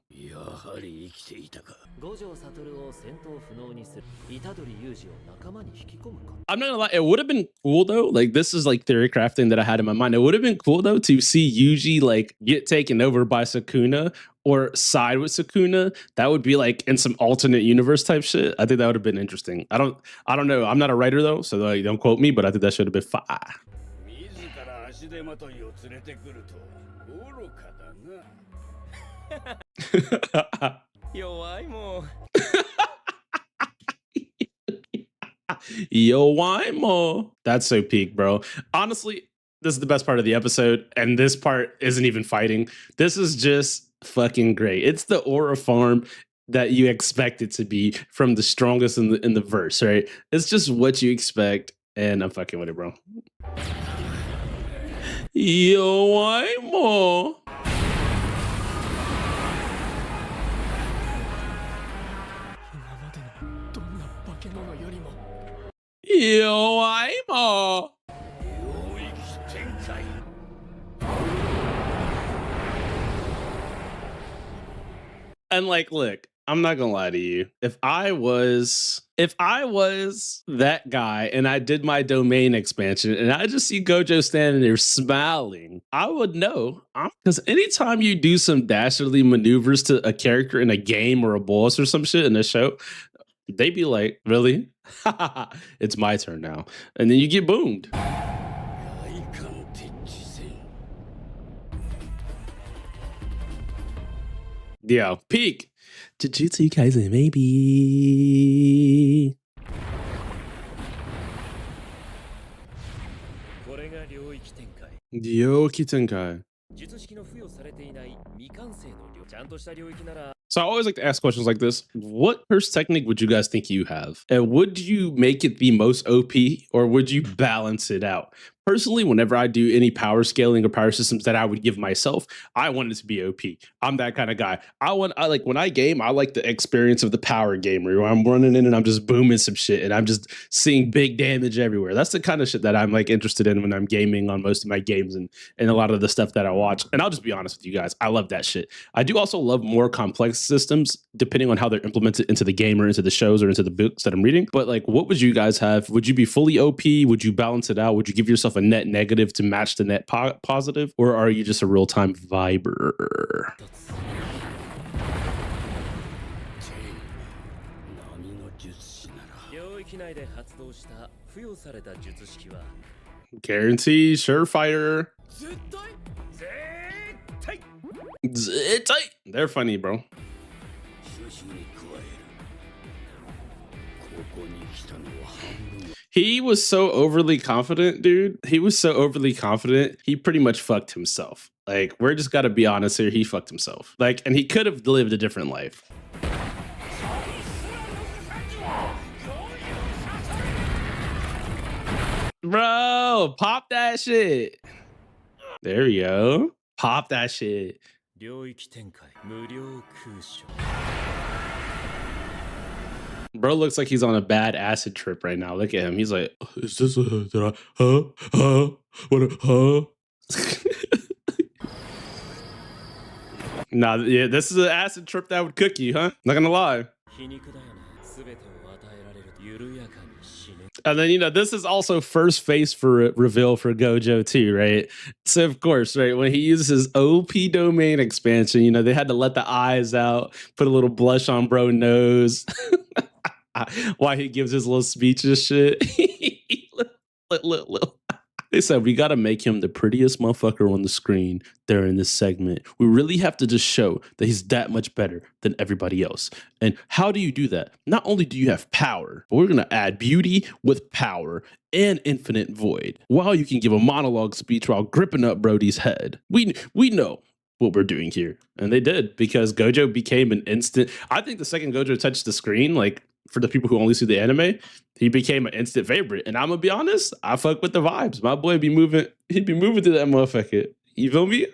I'm not gonna lie, it would have been cool though. Like this is like theory crafting that I had in my mind. It would have been cool though to see Yuji like get taken over by Sukuna or side with Sukuna. That would be like in some alternate universe type shit. I think that would have been interesting. I don't know. I'm not a writer though, so like, don't quote me, but I think that should have been fire. Yo, why more? That's so peak, bro. Honestly, this is the best part of the episode, and this part isn't even fighting. This is just fucking great. It's the aura farm that you expect it to be from the strongest in the verse, right? It's just what you expect, and I'm fucking with it, bro. Yo, why more? Yo, I'm And like, look, I'm not gonna lie to you. If I was that guy and I did my domain expansion and I just see Gojo standing there smiling, I would know. Because anytime you do some dastardly maneuvers to a character in a game or a boss or some shit in a show, they be like, really? It's my turn now. And then you get boomed. Yeah, peak. Jujutsu Kaisen, maybe. これが領域展開。領域展開。術式の付与されていない未完成の領域。ちゃんとした領域なら So I always like to ask questions like this. What curse technique would you guys think you have? And would you make it the most OP or would you balance it out? Personally, whenever I do any power scaling or power systems that I would give myself, I want it to be OP. I'm that kind of guy. I like when I game, I like the experience of the power gamer where I'm running in and I'm just booming some shit and I'm just seeing big damage everywhere. That's the kind of shit that I'm like interested in when I'm gaming on most of my games and a lot of the stuff that I watch. And I'll just be honest with you guys. I love that shit. I do also love more complex systems depending on how they're implemented into the game or into the shows or into the books that I'm reading. But like, what would you guys have? Would you be fully OP? Would you balance it out? Would you give yourself a net negative to match the net positive? Or are you just a real-time viber? Guarantee, surefire. They're funny, bro. He was so overly confident, dude. He was so overly confident. He pretty much fucked himself. Like, we're just gotta be honest here. He fucked himself. Like, and he could have lived a different life. Bro, pop that shit. There we go. Pop that shit. Bro looks like he's on a bad acid trip right now. Look at him. He's like, is this Nah, yeah, this is an acid trip that would cook you, huh? Not gonna lie. And then, you know, this is also first face for reveal for Gojo too, right? So of course, right, when he uses his OP domain expansion, you know, they had to let the eyes out, put a little blush on bro nose. Why he gives his little speech and shit. Look. They said, we got to make him the prettiest motherfucker on the screen during this segment. We really have to just show that he's that much better than everybody else. And how do you do that? Not only do you have power, but we're going to add beauty with power and infinite void. While you can give a monologue speech while gripping up Brody's head. We know what we're doing here. And they did, because Gojo became an instant. I think the second Gojo touched the screen, like, for the people who only see the anime, he became an instant favorite. And I'm gonna be honest, I fuck with the vibes. My boy be moving, he'd be moving to that motherfucker. You feel me?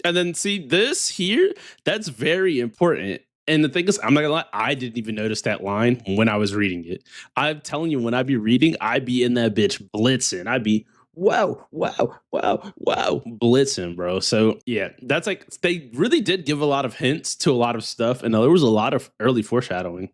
And then see this here, that's very important. And the thing is, I'm not gonna lie, I didn't even notice that line when I was reading it. I'm telling you, when I be reading, I be in that bitch blitzing. I be wow, blitzing, bro. So yeah, that's like, they really did give a lot of hints to a lot of stuff, and there was a lot of early foreshadowing.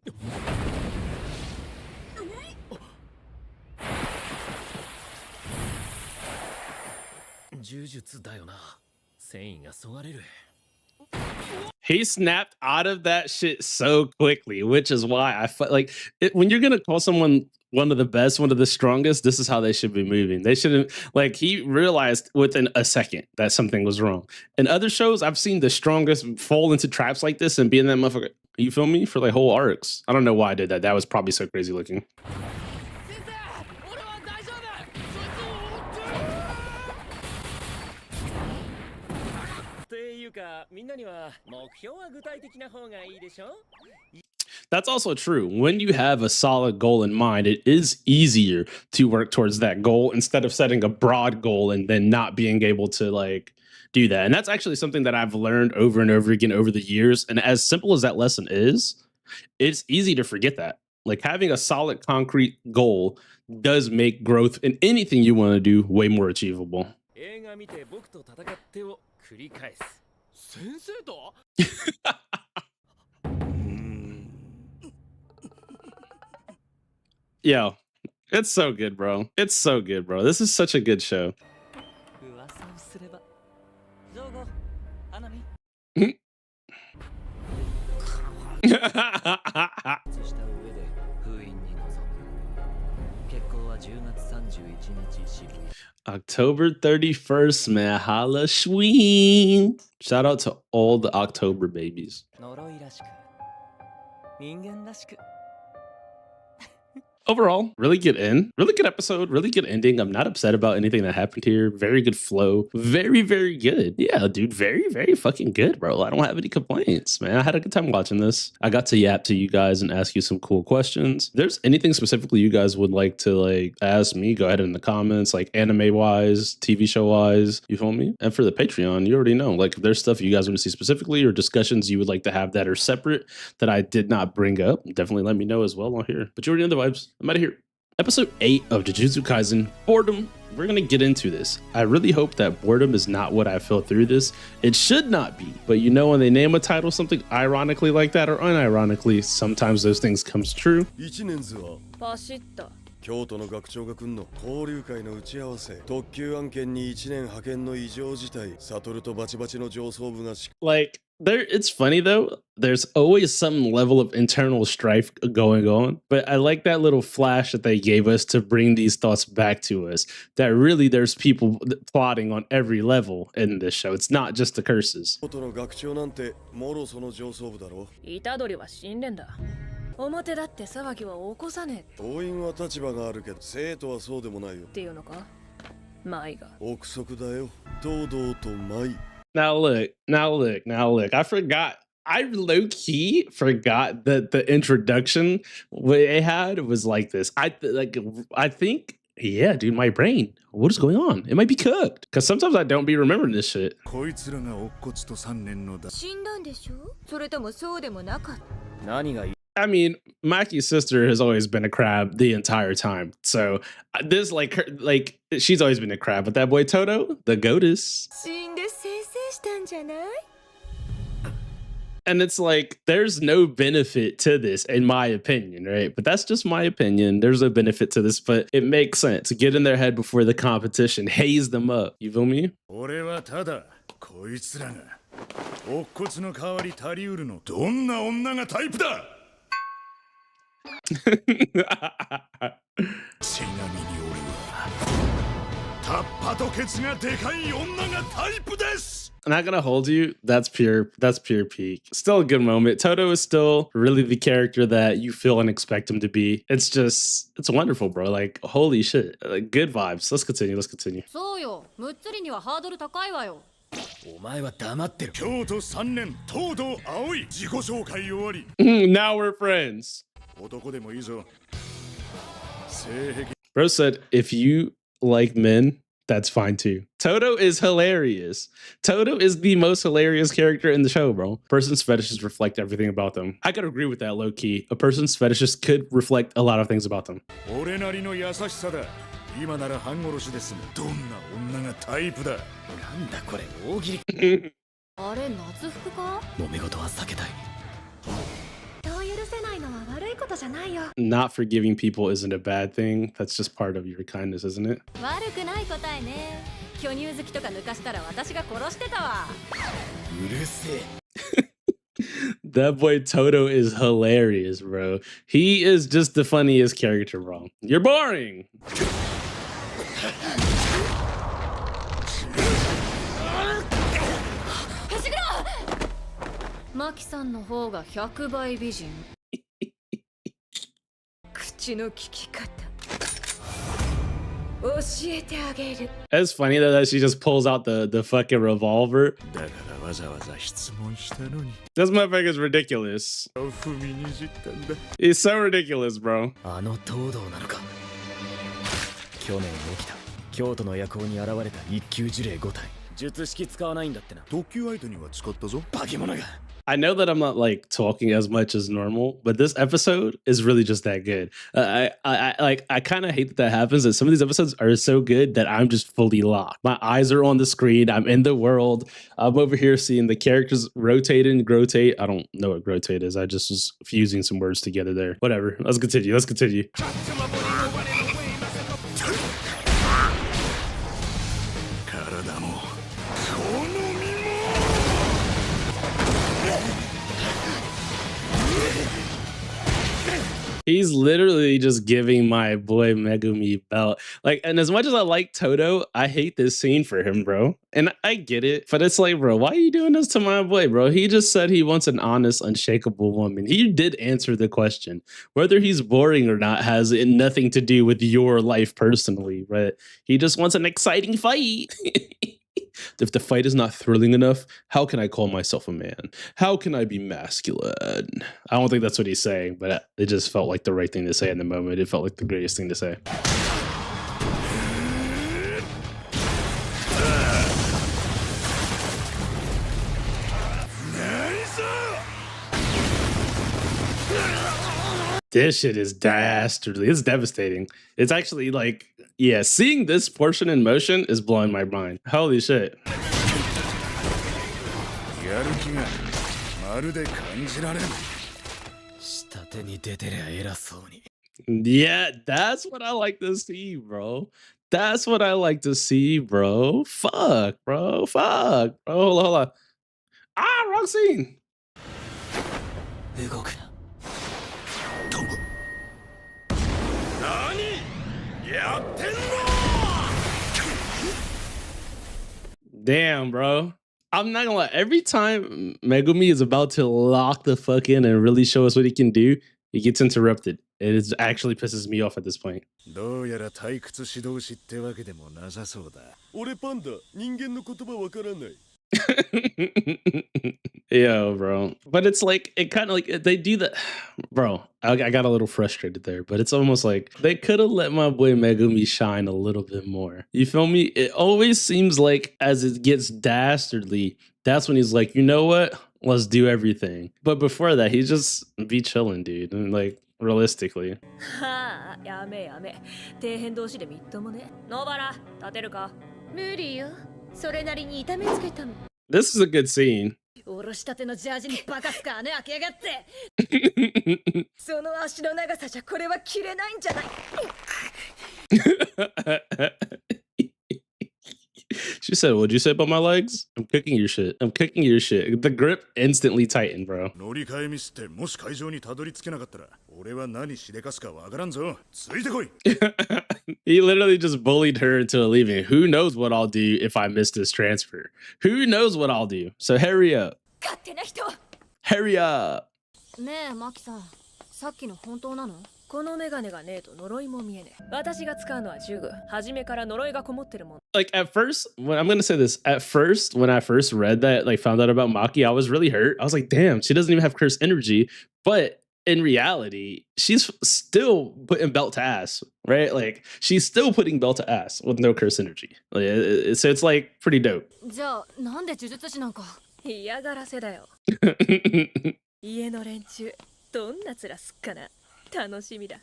He snapped out of that shit so quickly, which is why I felt like when you're gonna call someone one of the best, one of the strongest, this is how they should be moving. They shouldn't, like, he realized within a second that something was wrong. In other shows, I've seen the strongest fall into traps like this and be in that motherfucker. You feel me? For like whole arcs. I don't know why I did that. That was probably so crazy looking. That's also true. When you have a solid goal in mind, it is easier to work towards that goal instead of setting a broad goal and then not being able to like do that. And that's actually something that I've learned over and over again over the years. And as simple as that lesson is, it's easy to forget that. Like having a solid concrete goal does make growth in anything you want to do way more achievable. 映画見て僕と戦ってを繰り返す。先生と Yo, it's so good, bro. It's so good, bro. This is such a good show. 噂をすれば。ジョーゴ、花見。した上で封印に臨む。決行は10月31日渋谷。October 31st, man. Holla Schween. Shout out to all the October babies. 呪いらしく、人間らしく。 Overall, really good end, really good episode, really good ending. I'm not upset about anything that happened here. Very good flow. Very, very good. Yeah, dude, very, very fucking good, bro. I don't have any complaints, man. I had a good time watching this. I got to yap to you guys and ask you some cool questions. If there's anything specifically you guys would like to like ask me, go ahead in the comments, like anime wise, TV show wise, you feel me? And for the Patreon, you already know, like if there's stuff you guys want to see specifically or discussions you would like to have that are separate that I did not bring up, definitely let me know as well on here. But you already know the vibes. I'm out of here. Episode 8 of Jujutsu Kaisen, Boredom. We're going to get into this. I really hope that boredom is not what I feel through this. It should not be. But you know when they name a title something ironically like that or unironically, sometimes those things comes true. パシッと京都の学長が来んの交流会の打ち合わせ特急案件に1年派遣の異常事態悟とバチバチの上層部が Like, it's funny though. There's always some level of internal strife going on, but I like that little flash that they gave us to bring these thoughts back to us. That really there's people plotting on every level in this show. It's not just the curses. 京都の学長なんてもろその上層部だろ虎杖は死んでんだ表だって騒ぎは起こさねえ党員は立場があるけど生徒はそうでもないよっていうのか舞が憶測だよ堂々と舞 Now look. I forgot. I low-key forgot that the introduction they had was like this. I think, yeah, dude, my brain. What is going on? It might be cooked. Because sometimes I don't be remembering this shit. こいつらが乙骨と3年のだ死んだんでしょそれともそうでもなかった何がいい I mean, Maki's sister has always been a crab the entire time. So this, she's always been a crab. But that boy Toto, the goddess. 死んで生成したんじゃない And it's like, there's no benefit to this, in my opinion, right? But that's just my opinion. There's a benefit to this, but it makes sense. Get in their head before the competition. Haze them up. You feel me? 俺はただこいつらが乙骨の代わり足りうるのどんな女がタイプだちなみに俺はタッパとケツがでかい女がタイプです I'm not gonna hold you. That's pure peak. Still a good moment. Toto is still really the character that you feel and expect him to be. It's wonderful, bro. Like, holy shit. Like, good vibes. Let's continue. そうよむっつりにはハードル高いわよお前は黙ってる。京都3年東堂葵自己紹介終わり Now we're friends. 男でもいいぞ Bro said, if you like men, that's fine too. Toto is hilarious. Toto is the most hilarious character in the show, bro. Person's fetishes reflect everything about them. I could agree with that low key. A person's fetishes could reflect a lot of things about them. 俺なりの優しさだ今なら半殺しですどんな女がタイプだなんだこれ大喜利あれ夏服か揉め事は避けたい人を許せないのは悪いことじゃないよ Not forgiving people isn't a bad thing. That's just part of your kindness, isn't it? 悪くない答えね巨乳好きとか抜かしたら私が殺してたわうるせえ That boy Toto is hilarious, bro. He is just the funniest character, bro. You're boring. マキさんの方が100倍美人口の利き方教えてあげる It's funny though that she just pulls out the fucking revolver. だからわざわざ質問したのに This motherfucker is ridiculous. 踏みにじったんだ He's so ridiculous, bro. あの東堂なのか去年起きた京都の夜行に現れた一級呪霊5体術式使わないんだってな特級相手には使ったぞ化け物が I know that I'm not like talking as much as normal, but this episode is really just that good. I kind of hate that happens. That some of these episodes are so good that I'm just fully locked. My eyes are on the screen. I'm in the world. I'm over here seeing the characters rotate and grotate. I don't know what grotate is. I just was fusing some words together there. Whatever. Let's continue. Let's continue. He's literally just giving my boy Megumi belt. Like, and as much as I like Toto, I hate this scene for him, bro. And I get it, but it's like, bro, why are you doing this to my boy, bro? He just said he wants an honest, unshakable woman. He did answer the question. Whether he's boring or not has nothing to do with your life personally, but he just wants an exciting fight. If the fight is not thrilling enough, how can I call myself a man? How can I be masculine? I don't think that's what he's saying, but it just felt like the right thing to say in the moment. It felt like the greatest thing to say. This shit is dastardly. It's devastating. It's actually like, yeah, seeing this portion in motion is blowing my mind. Holy shit. Yeah, that's what I like to see, bro. That's what I like to see, bro. Fuck, bro. Fuck, bro. Hold on. Ah, wrong scene. Damn, bro. I'm not gonna lie. Every time Megumi is about to lock the fuck in and really show us what he can do, he gets interrupted. It actually pisses me off at this point. Yo, bro. But it's like, it kind of like, they do that. Bro, I got a little frustrated there, but it's almost like they could have let my boy Megumi shine a little bit more. You feel me? It always seems like as it gets dastardly, that's when he's like, you know what? Let's do everything. But before that, he's just be chilling, dude. And like, realistically. This is a good scene. She said, what'd you say about my legs? I'm cooking your shit. I'm cooking your shit. The grip instantly tightened, bro. He literally just bullied her into leaving. Who knows what I'll do if I miss this transfer? Who knows what I'll do? So hurry up. Hurry up. このメガネがねえと呪いも見えねえ。私が使うのは呪具。初めから呪いがこもってるもん。Like at first, when I'm gonna say this, at first, when I first read that, like found out about Maki, I was really hurt. I was like, damn, she doesn't even have curse energy. But in reality, she's still putting belt to ass, right? Like she's still putting belt to ass with no curse energy. Like, so it's like pretty dope. じゃあなんで呪術師なんか。嫌がらせだよ。家の連中どんな面すっかな。楽しみだ。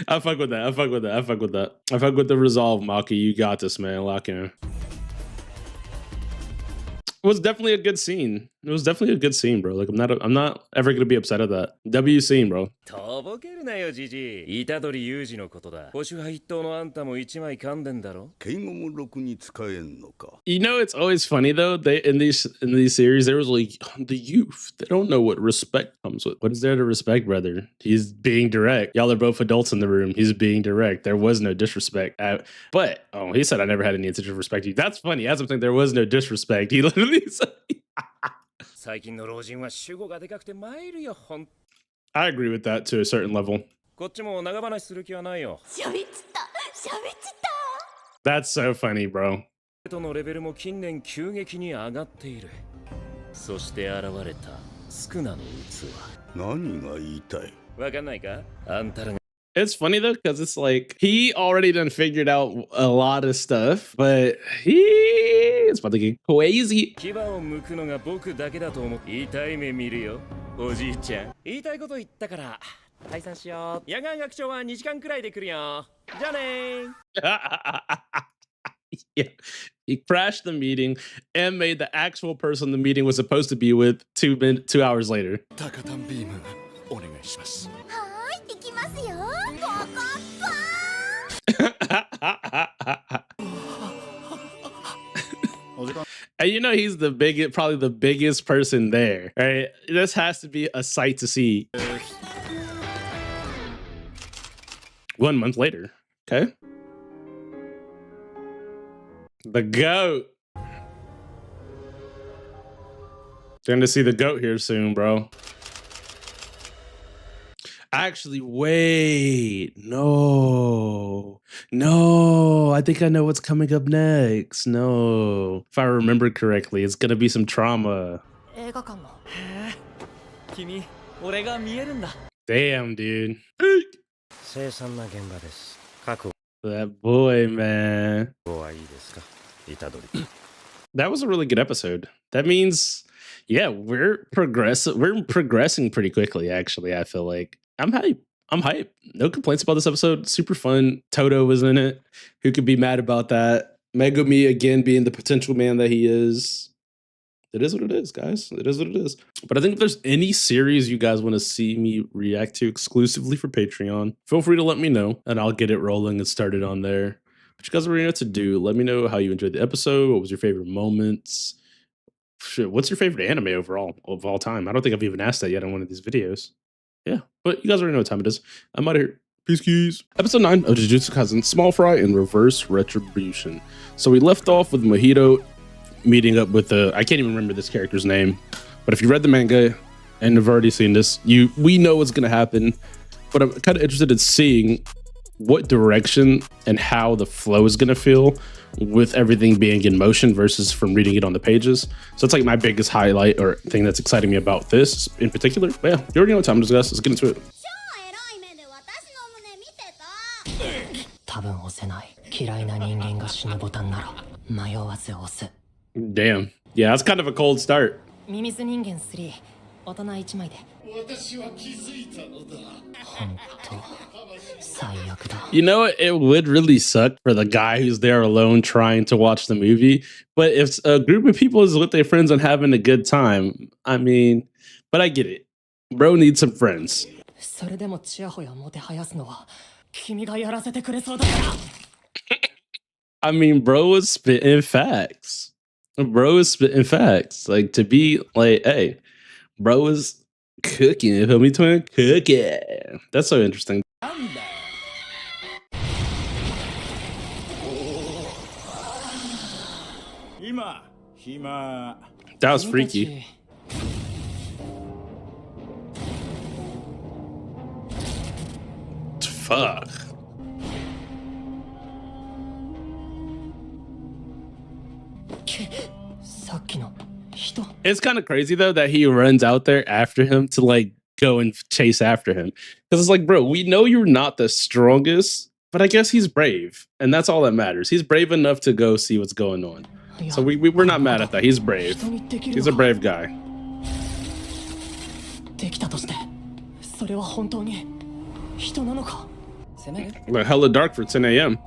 I fuck with that. I fuck with that. I fuck with that. I fuck with the resolve, Maki. You got this, man. Lock in. It was definitely a good scene. It was definitely a good scene, bro. Like I'm not ever gonna be upset at that. W scene, bro. とぼけるなよ、じじい。虎杖裕二のことだ。保守派一党のあんたも一枚噛んでんだろ。敬語もろくに使えんのか。You know, it's always funny though. They in these series, there was like the youth. They don't know what respect comes with. What is there to respect, brother? He's being direct. Y'all are both adults in the room. He's being direct. There was no disrespect. But he said I never had any intention to respect you. That's funny. As I'm saying, there was no disrespect. He literally said. 最近の老人は主語がでかくて参るよ、ほん。I agree with that to a certain level. こっちも長話する気はないよ。喋っちった。That's so funny, bro. とのレベルも近年急激に上がっている。そして現れたスクナの器。何が言いたい？わかんないか？あんたらが。It's funny though, because it's like he already done figured out a lot of stuff, but he It's about to get crazy. 牙を剥くのが僕だけだと思う。痛い目見るよ、おじいちゃん。言いたいこと言ったから。退散しよう。野外学長は2時間くらいで来るよ。じゃあねー。Yeah, he crashed the meeting and made the actual person the meeting was supposed to be with 2 hours later. タカタンビームお願いします。はい、行きますよ。わかった。 And you know he's the biggest, probably the biggest person there, right? This has to be a sight to see. 1 month later, okay? The goat. Going to see the goat here soon, bro. Actually, wait. No. I think I know what's coming up next. No. If I remember correctly, it's going to be some trauma. Damn, dude. That boy, man. That was a really good episode. That means, yeah, we're progressing pretty quickly, actually, I feel like. I'm hype. No complaints about this episode. Super fun. Toto was in it. Who could be mad about that? Megumi, again, being the potential man that he is. It is what it is, guys. It is what it is. But I think if there's any series you guys want to see me react to exclusively for Patreon, feel free to let me know, and I'll get it rolling and started on there. But you guys already know what to do. Let me know how you enjoyed the episode. What was your favorite moments? Shit, what's your favorite anime overall of all time? I don't think I've even asked that yet on one of these videos. Yeah, but you guys already know what time it is. I'm out of here. Peace, keys. Episode 9 of Jujutsu Kaisen Small Fry and Reverse Retribution. So we left off with Mojito meeting up with I can't even remember this character's name, but if you read the manga and have already seen this, we know what's gonna happen. But I'm kind of interested in seeing what direction and how the flow is gonna feel with everything being in motion versus from reading it on the pages. So it's like my biggest highlight or thing that's exciting me about this in particular. But yeah, you already know what time it is, guys. Let's get into it. Damn. Yeah, that's kind of a cold start. You know, it would really suck for the guy who's there alone trying to watch the movie. But if a group of people is with their friends and having a good time, I mean, but I get it. Bro needs some friends. I mean, bro was spitting facts. Like, to be like, hey, bro is cooking. Feel me, twin? Cooking. That's so interesting. That was freaky. Fuck. It's kind of crazy though that he runs out there after him to like go and chase after him, because it's like, bro, we know you're not the strongest, but I guess he's brave, and that's all that matters. He's brave enough to go see what's going on, so we're not mad at that. He's brave. He's a brave guy. But hella dark for 10 a.m.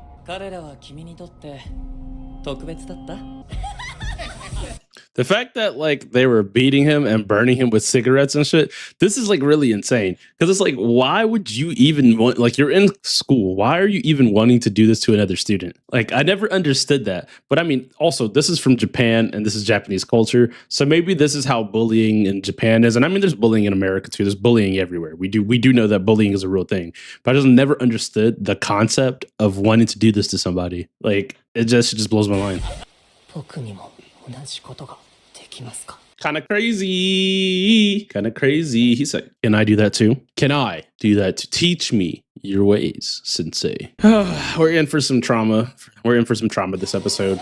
The fact that like they were beating him and burning him with cigarettes and shit, this is like really insane. Because it's like, why would you even want, like, you're in school, why are you even wanting to do this to another student? Like, I never understood that. But I mean, also, this is from Japan and this is Japanese culture. So maybe this is how bullying in Japan is. And I mean, there's bullying in America too. There's bullying everywhere. We do know that bullying is a real thing. But I just never understood the concept of wanting to do this to somebody. Like, it just blows my mind. Kind of crazy. He said, can I do that too? Can I do that to teach me your ways, sensei? We're in for some trauma. We're in for some trauma this episode.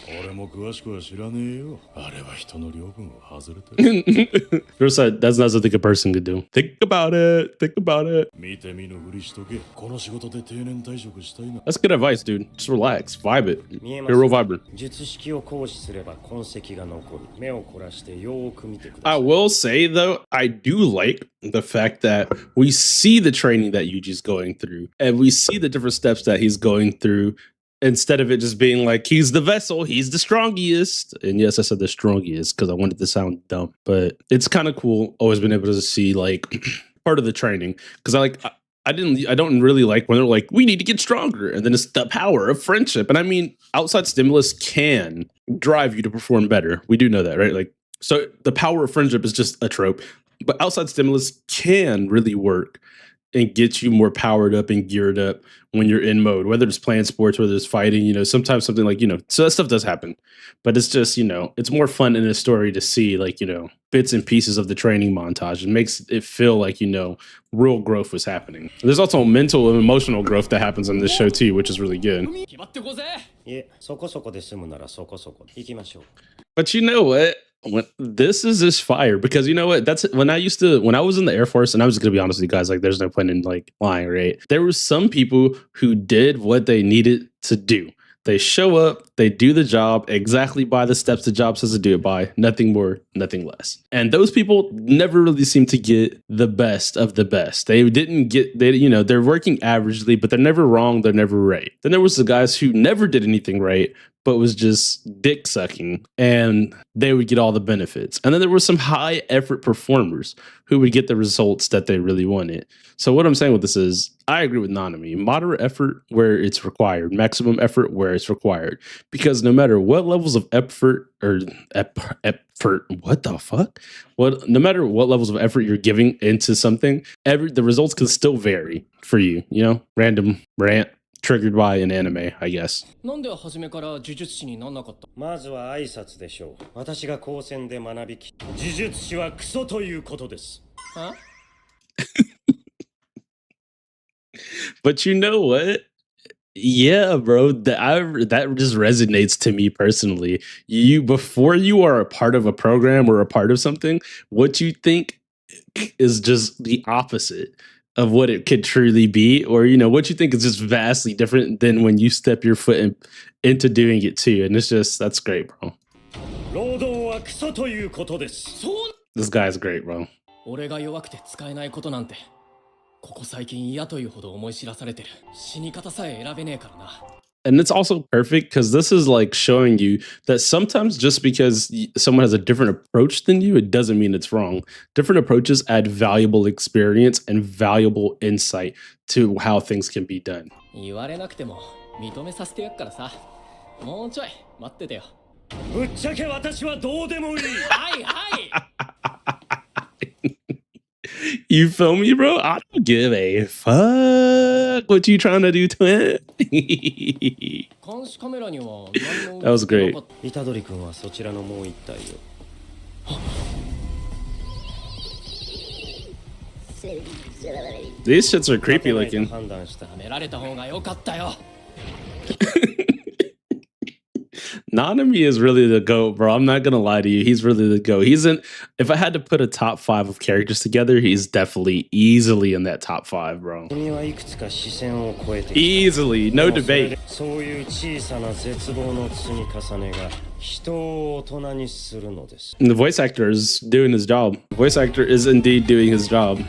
俺も詳しくは知らねえよ。あれは人の領分を外れてる。Chris said, that's not something a person could do. Think about it. Think about it. 見て見ぬふりしとけ。この仕事で定年退職したいな。That's good advice, dude. Just relax. Vibe it. 見え You're ます real vibrant. 術式を行使すれば痕跡が残る。目を凝らしてよーく見てくださ I い。 will say, though, I do like the fact that we see the training that Yuji's going through, and we see the different steps that he's going through, instead of it just being like, he's the vessel, he's the strongest. And yes, I said the strongest because I wanted to sound dumb, but it's kind of cool always been able to see like part of the training, because I don't really like when they're like, we need to get stronger, and then it's the power of friendship. And I mean, outside stimulus can drive you to perform better. We do know that, right? Like, so the power of friendship is just a trope, but outside stimulus can really work and get you more powered up and geared up when you're in mode, whether it's playing sports, whether it's fighting, you know, sometimes something like, you know, so that stuff does happen, but it's just, you know, it's more fun in a story to see like, you know, bits and pieces of the training montage. It makes it feel like, you know, real growth was happening. There's also mental and emotional growth that happens on this show too, which is really good. いえ、そこそこで済むならそこそこ。行きましょう。 But you know what? This is just fire, because you know what? That's when I was in the Air Force, and I was just gonna be honest with you guys, like there's no point in like lying, right? There were some people who did what they needed to do. They show up, they do the job exactly by the steps the job says to do it by, nothing more, nothing less. And those people never really seem to get the best of the best. They're working averagely, but they're never wrong, they're never right. Then there was the guys who never did anything right, but was just dick sucking, and they would get all the benefits. And then there were some high effort performers who would get the results that they really wanted. So what I'm saying with this is, I agree with Nanami. Moderate effort where it's required, maximum effort where it's required. Because no matter what levels of effort or what the fuck? No matter what levels of effort you're giving into something, the results can still vary for you. You know, random rant. Triggered by an anime, I guess. なんで初めから呪術師になんなかった？まずは挨拶でしょう。私が高専で学びき、呪術師はクソということです。は？ But you know what? Yeah, bro, that just resonates to me personally. Before you are a part of a program or a part of something, what you think is just the opposite of what it could truly be, or you know what you think is just vastly different than when you step your foot into doing it too. And that's great, bro. This guy's great, bro. 俺が弱くて使えないことなんて、ここ最近嫌というほど思い知らされてる。死に方さえ選べねえからな。And it's also perfect because this is like showing you that sometimes just because someone has a different approach than you, it doesn't mean it's wrong. Different approaches add valuable experience and valuable insight to how things can be done. 言われなくても認めさせてやっからさ。もうちょい待っててよ。ぶっちゃけ私はどうでもいい。はいはい。You feel me, bro? I don't give a fuck what you trying to do to him. That was great. 虎杖君はそちらのもう一体を。These shits are creepy looking. 舐められた方が良かったよ。Nanami is really the GOAT, bro. I'm not gonna lie to you. He's really the GOAT. If I had to put a top 5 of characters together, he's definitely easily in that top 5, bro. Easily, no debate. And the voice actor is doing his job. The voice actor is indeed doing his job.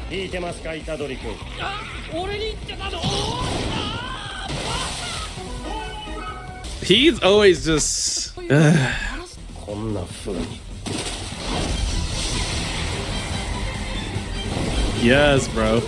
He's always just... Yes, bro.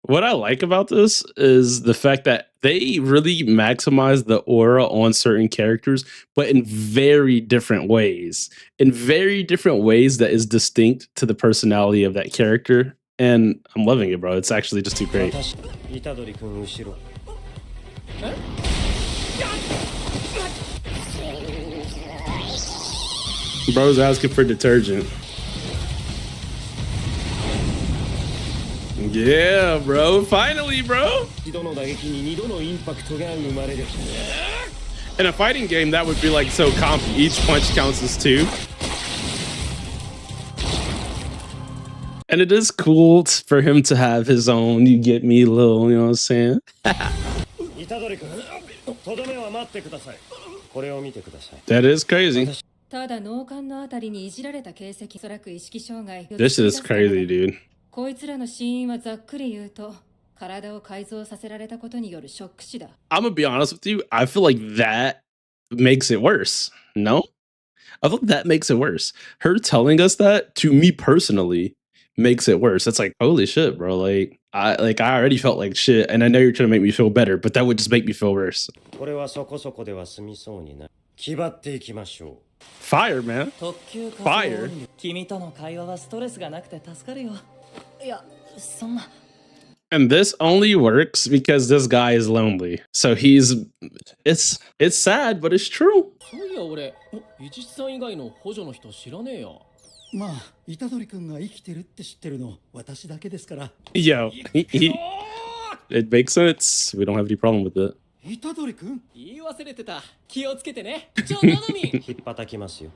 What I like about this is the fact that they really maximize the aura on certain characters, but in very different ways. In very different ways that is distinct to the personality of that character. And I'm loving it, bro. It's actually just too great. Bro's asking for detergent. Yeah, bro. Finally, bro. In a fighting game, that would be like so comfy. Each punch counts as 2. And it is cool for him to have his own, you get me, little, you know what I'm saying? That is crazy. This shit is crazy, dude. こいつらの死因はざっくり言うと体を改造させられたことによるショック死だ。 I'm gonna be honest with you. I feel like that makes it worse. No? I feel like that makes it worse. Her telling us that, to me personally, makes it worse. It's like, holy shit, bro. Like I already felt like shit, and I know you're trying to make me feel better, but that would just make me feel worse. Fire, man. Fire. And this only works because this guy is lonely. So it's sad, but it's true. まあ、虎杖君が生きてるって知ってるの私だけですから。 Yo, it makes sense. We don't have any problem with it. 虎杖君言い忘れてた。気をつけてね。ちょ、ななみ。引っ叩きますよ。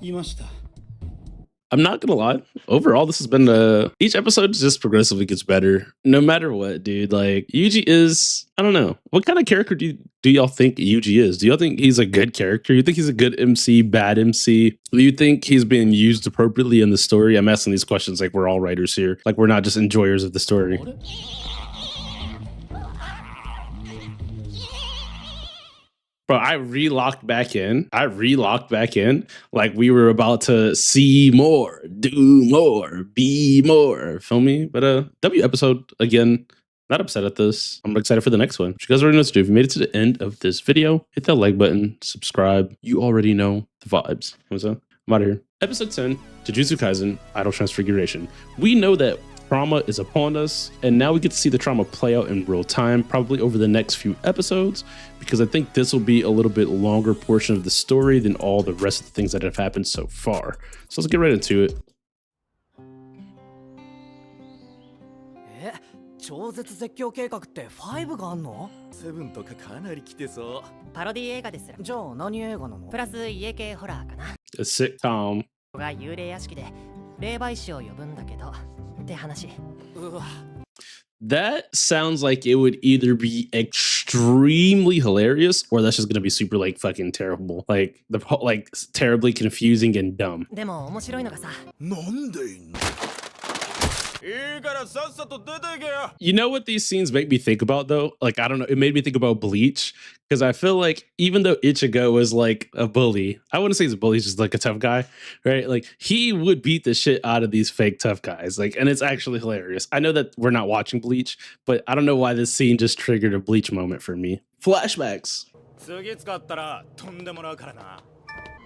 いました。 I'm not gonna lie. Overall, this has been each episode just progressively gets better. No matter what, dude. Like Yuji is, I don't know. What kind of character do y'all think Yuji is? Do y'all think he's a good character? You think he's a good MC, bad MC? Do you think he's being used appropriately in the story? I'm asking these questions like we're all writers here. Like we're not just enjoyers of the story. Bro, I re-locked back in. Like we were about to see more, do more, be more. Feel me? But W episode, again, not upset at this. I'm excited for the next one. But you guys already know what to do. If you made it to the end of this video, hit that like button, subscribe. You already know the vibes. What's up? I'm out of here. Episode 10, Jujutsu Kaisen, Idol Transfiguration. We know that trauma is upon us, and now we get to see the trauma play out in real time, probably over the next few episodes, because I think this will be a little bit longer portion of the story than all the rest of the things that have happened so far. So let's get right into it. 超絶絶叫計画って5があんの？7とかかなり来てそう。パロディ映画ですら。じゃあ何映画なの？プラス家系ホラーかな。A sitcom. が幽霊屋敷で霊媒師を呼ぶんだけどって話。うわ。That sounds like it would either be extremely hilarious or that's just gonna be super like fucking terrible. Like terribly confusing and dumb. でも面白いのがさ。なんでいんの？You know what these scenes make me think about though? Like, I don't know, it made me think about Bleach because I feel like even though Ichigo is like a bully, I wouldn't say he's a bully, he's just like a tough guy, right? Like he would beat the shit out of these fake tough guys. Like, and it's actually hilarious. I know that we're not watching Bleach, but I don't know why this scene just triggered a Bleach moment for me. Flashbacks. 次使ったら飛んでもらうからな。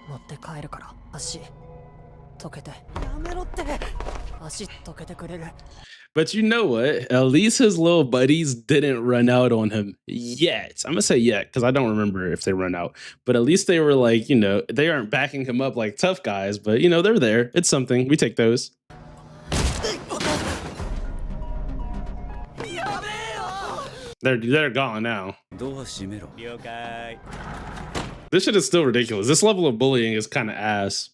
持って帰るから足溶けて。やめろって。足溶けてくれる。 But you know what? At least his little buddies didn't run out on him yet. I'm gonna say yet because I don't remember if they run out. But at least they were like, you know, they aren't backing him up like tough guys, but you know, they're there. It's something. We take those. They're gone now. This shit is still ridiculous. This level of bullying is kind of ass.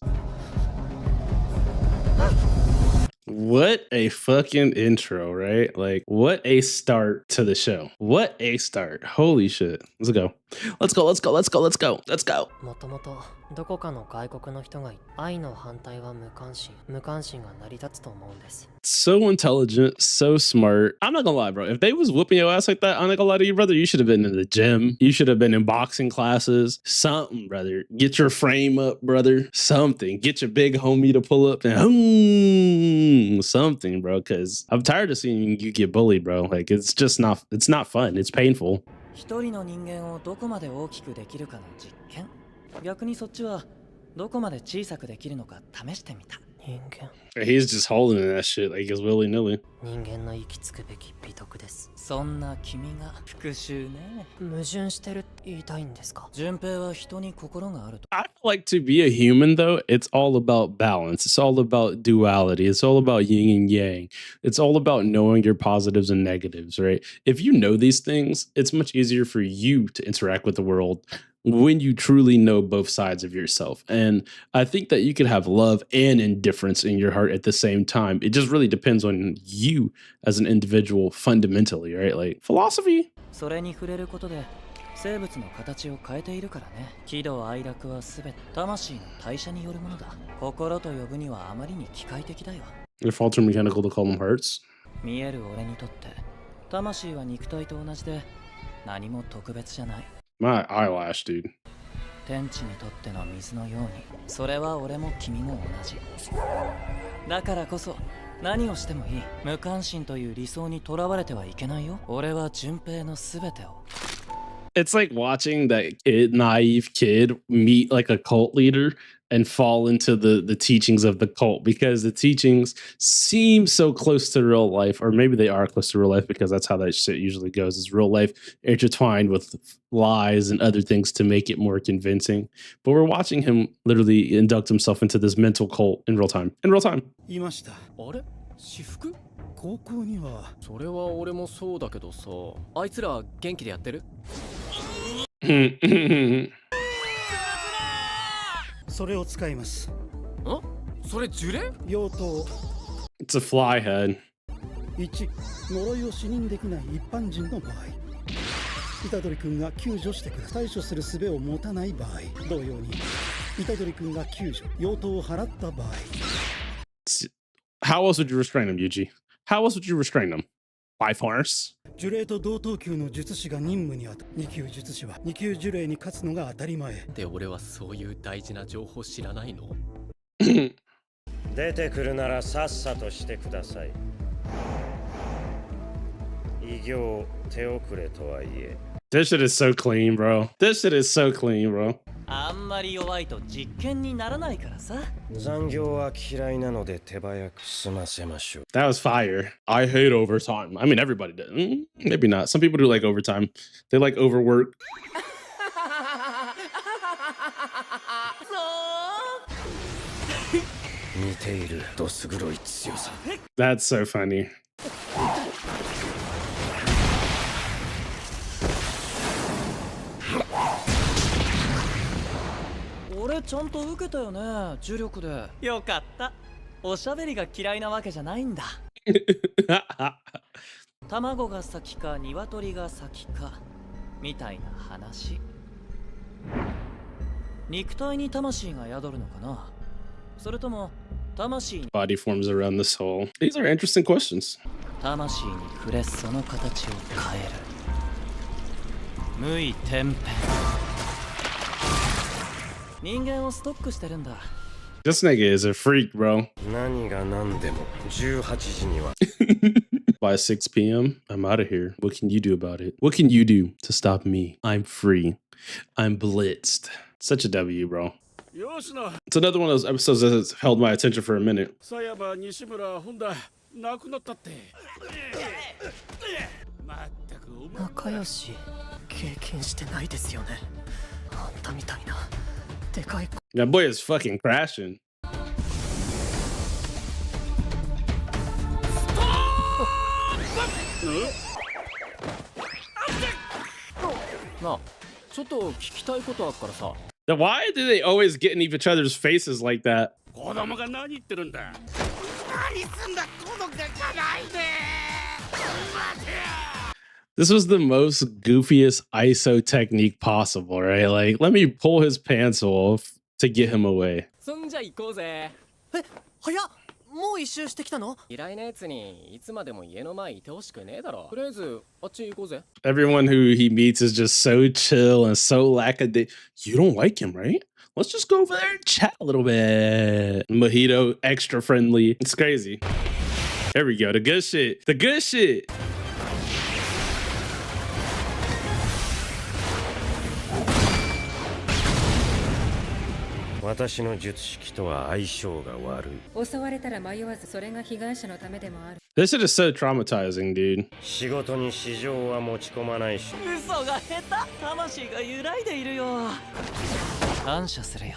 What a fucking intro, right? Like, what a start to the show. What a start. Holy shit. Let's go. Let's go, let's go, let's go, let's go, let's go. もともとどこかの外国の人が愛の反対は無関心。無関心が成り立つと思うんです。 So intelligent, so smart. I'm not gonna lie, bro. If they was whooping your ass like that, I'm not gonna lie to you, brother. You should have been in the gym. You should have been in boxing classes. Something, brother. Get your frame up, brother. Something. Get your big homie to pull up and something, bro. Because I'm tired of seeing you get bullied, bro. Like it's just not. It's not fun. It's painful. 一人の人間をどこまで大きくできるかの実験。逆にそっちはどこまで小さくできるのか試してみた。He's just holding that shit like it's willy-nilly. 人間の行き着くべき美徳です。そんな君が復讐ね。矛盾してるって言いたいんですか？順平は人に心があると。I feel like to be a human though, it's all about balance. It's all about duality. It's all about yin and yang. It's all about knowing your positives and negatives, right? If you know these things, it's much easier for you to interact with the world when you truly know both sides of yourself. And I think that you could have love and indifference in your heart at the same time. It just really depends on you as an individual fundamentally, right? Like philosophy. それに触れることで生物の形を変えているからね。喜怒哀楽はすべて魂の代謝によるものだ。心と呼ぶにはあまりに機械的だよ。If alter mechanical to call them hearts. 見える俺にとって魂は肉体と同じで何も特別じゃない。My eyelash, dude. 天地にとっての水のように、それは俺も君も同じ。だからこそ何をしてもいい。無関心という理想にとらわれてはいけないよ。俺は順平のすべてを。It's like watching that naive kid meet like a cult leader and fall into the teachings of the cult, because the teachings seem so close to real life, or maybe they are close to real life because that's how that shit usually goes, is real life intertwined with lies and other things to make it more convincing. But we're watching him literally induct himself into this mental cult in real time. In real time. いました。あれ？私服？高校には。それは俺もそうだけどさ。あいつら元気でやってる？それを使います。それ呪霊？用途 It's a fly head. 1、呪いを視認できない一般人の場合。虎杖君が救助してくれ、対処する術を持たない場合。同様に、虎杖君が救助、用途を払った場合。How else would you restrain him, Yuji? How else would you restrain him? By force? 呪霊と同等級の術師が任務に当たる。2級術師は2級呪霊に勝つのが当たり前。で、俺はそういう大事な情報知らないの？出てくるならさっさとしてください。異形手遅れとはいえ。This shit is so clean, bro. This shit is so clean, bro. あんまり弱いと実験にならないからさ。残業は嫌いなので手早く済ませましょう。That was fire. I hate overtime. I mean, everybody does. Maybe not. Some people do like overtime. They like overwork. That's so funny. 俺ちゃんと受けたよね、重力で。よかった。おしゃべりが嫌いなわけじゃないんだ。卵が先か鶏が先かみたいな話。肉体に魂が宿るのかな、それとも魂に Body forms around the soul. These are interesting questions. 魂に触れその形を変える。無意転変。人間をストックしてるんだ。This nigga is a freak, bro. 何が何でも18時には。By 6 p.m., I'm out of here. What can you do about it? What can you do to stop me? I'm free. I'm blitzed. Such a W, bro. It's another one of those episodes that has held my attention for a minute. 仲良し経験してないですよね。あんたみたいなでかい。 That boy is fucking crashing. なあ、ちょっと聞きたいことあるからさ。Why do they always get in each other's faces like that? 子供が何言ってるんだ。何すんだこのでかないで。待てよ。 This was the most goofiest ISO technique possible, right? Like, let me pull his pants off to get him away. そんじゃ行こうぜ。早っ。もう一周してきたの？嫌いなやつにいつまでも家の前いてほしくねえだろ。とりあえずあっち行こうぜ。 Everyone who he meets is just so chill and so lackadaisical. You don't like him, right? Let's just go over there and chat a little bit. Mojito, extra friendly. It's crazy. There we go. The good shit. The good shit. 私私の術式とは相性が悪い。襲われたら迷わずそれが被害者のためでもある。 This shit is so traumatizing, dude. 仕事に市場は持ち込まないし。嘘が下手。魂が揺らいでいるよ。感謝するよ。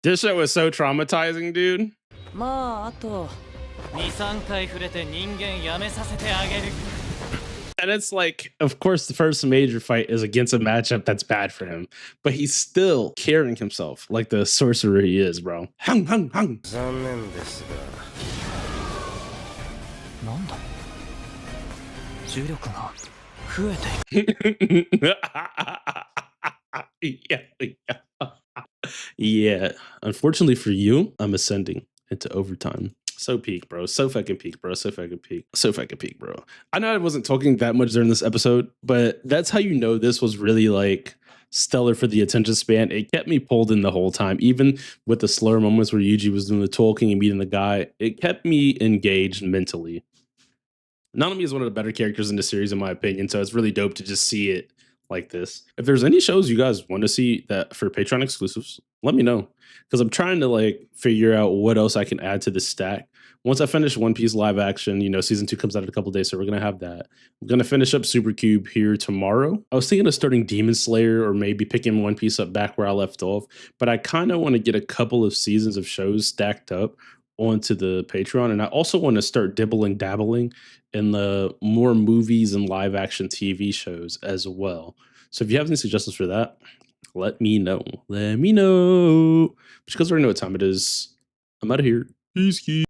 This shit was so traumatizing, dude. まああと2、3回触れて人間やめさせてあげる。 And it's like, of course, the first major fight is against a matchup that's bad for him, but he's still carrying himself like the sorcerer he is, bro. Hung, hung, hung. 残念ですが。なんだ。重力が増えている。Yeah. Unfortunately for you, I'm ascending into overtime. So peak, bro. So fucking peak, bro. So fucking peak. So fucking peak, bro. I know I wasn't talking that much during this episode, but that's how you know this was really like stellar for the attention span. It kept me pulled in the whole time, even with the slower moments where Yuji was doing the talking and meeting the guy. It kept me engaged mentally. Nanami is one of the better characters in the series, in my opinion, so it's really dope to just see it like this. If there's any shows you guys want to see that for Patreon exclusives, let me know, because I'm trying to like figure out what else I can add to the stack. Once I finish One Piece live action, you know, season 2 comes out in a couple days, so we're gonna have that. I'm gonna finish up Supercube here tomorrow. I was thinking of starting Demon Slayer or maybe picking One Piece up back where I left off, but I kind of want to get a couple of seasons of shows stacked up onto the Patreon, and I also want to start dabbling in the more movies and live action TV shows as well. So if you have any suggestions for that, let me know. Let me know. But you guys already know what time it is. I'm out of here. Peace.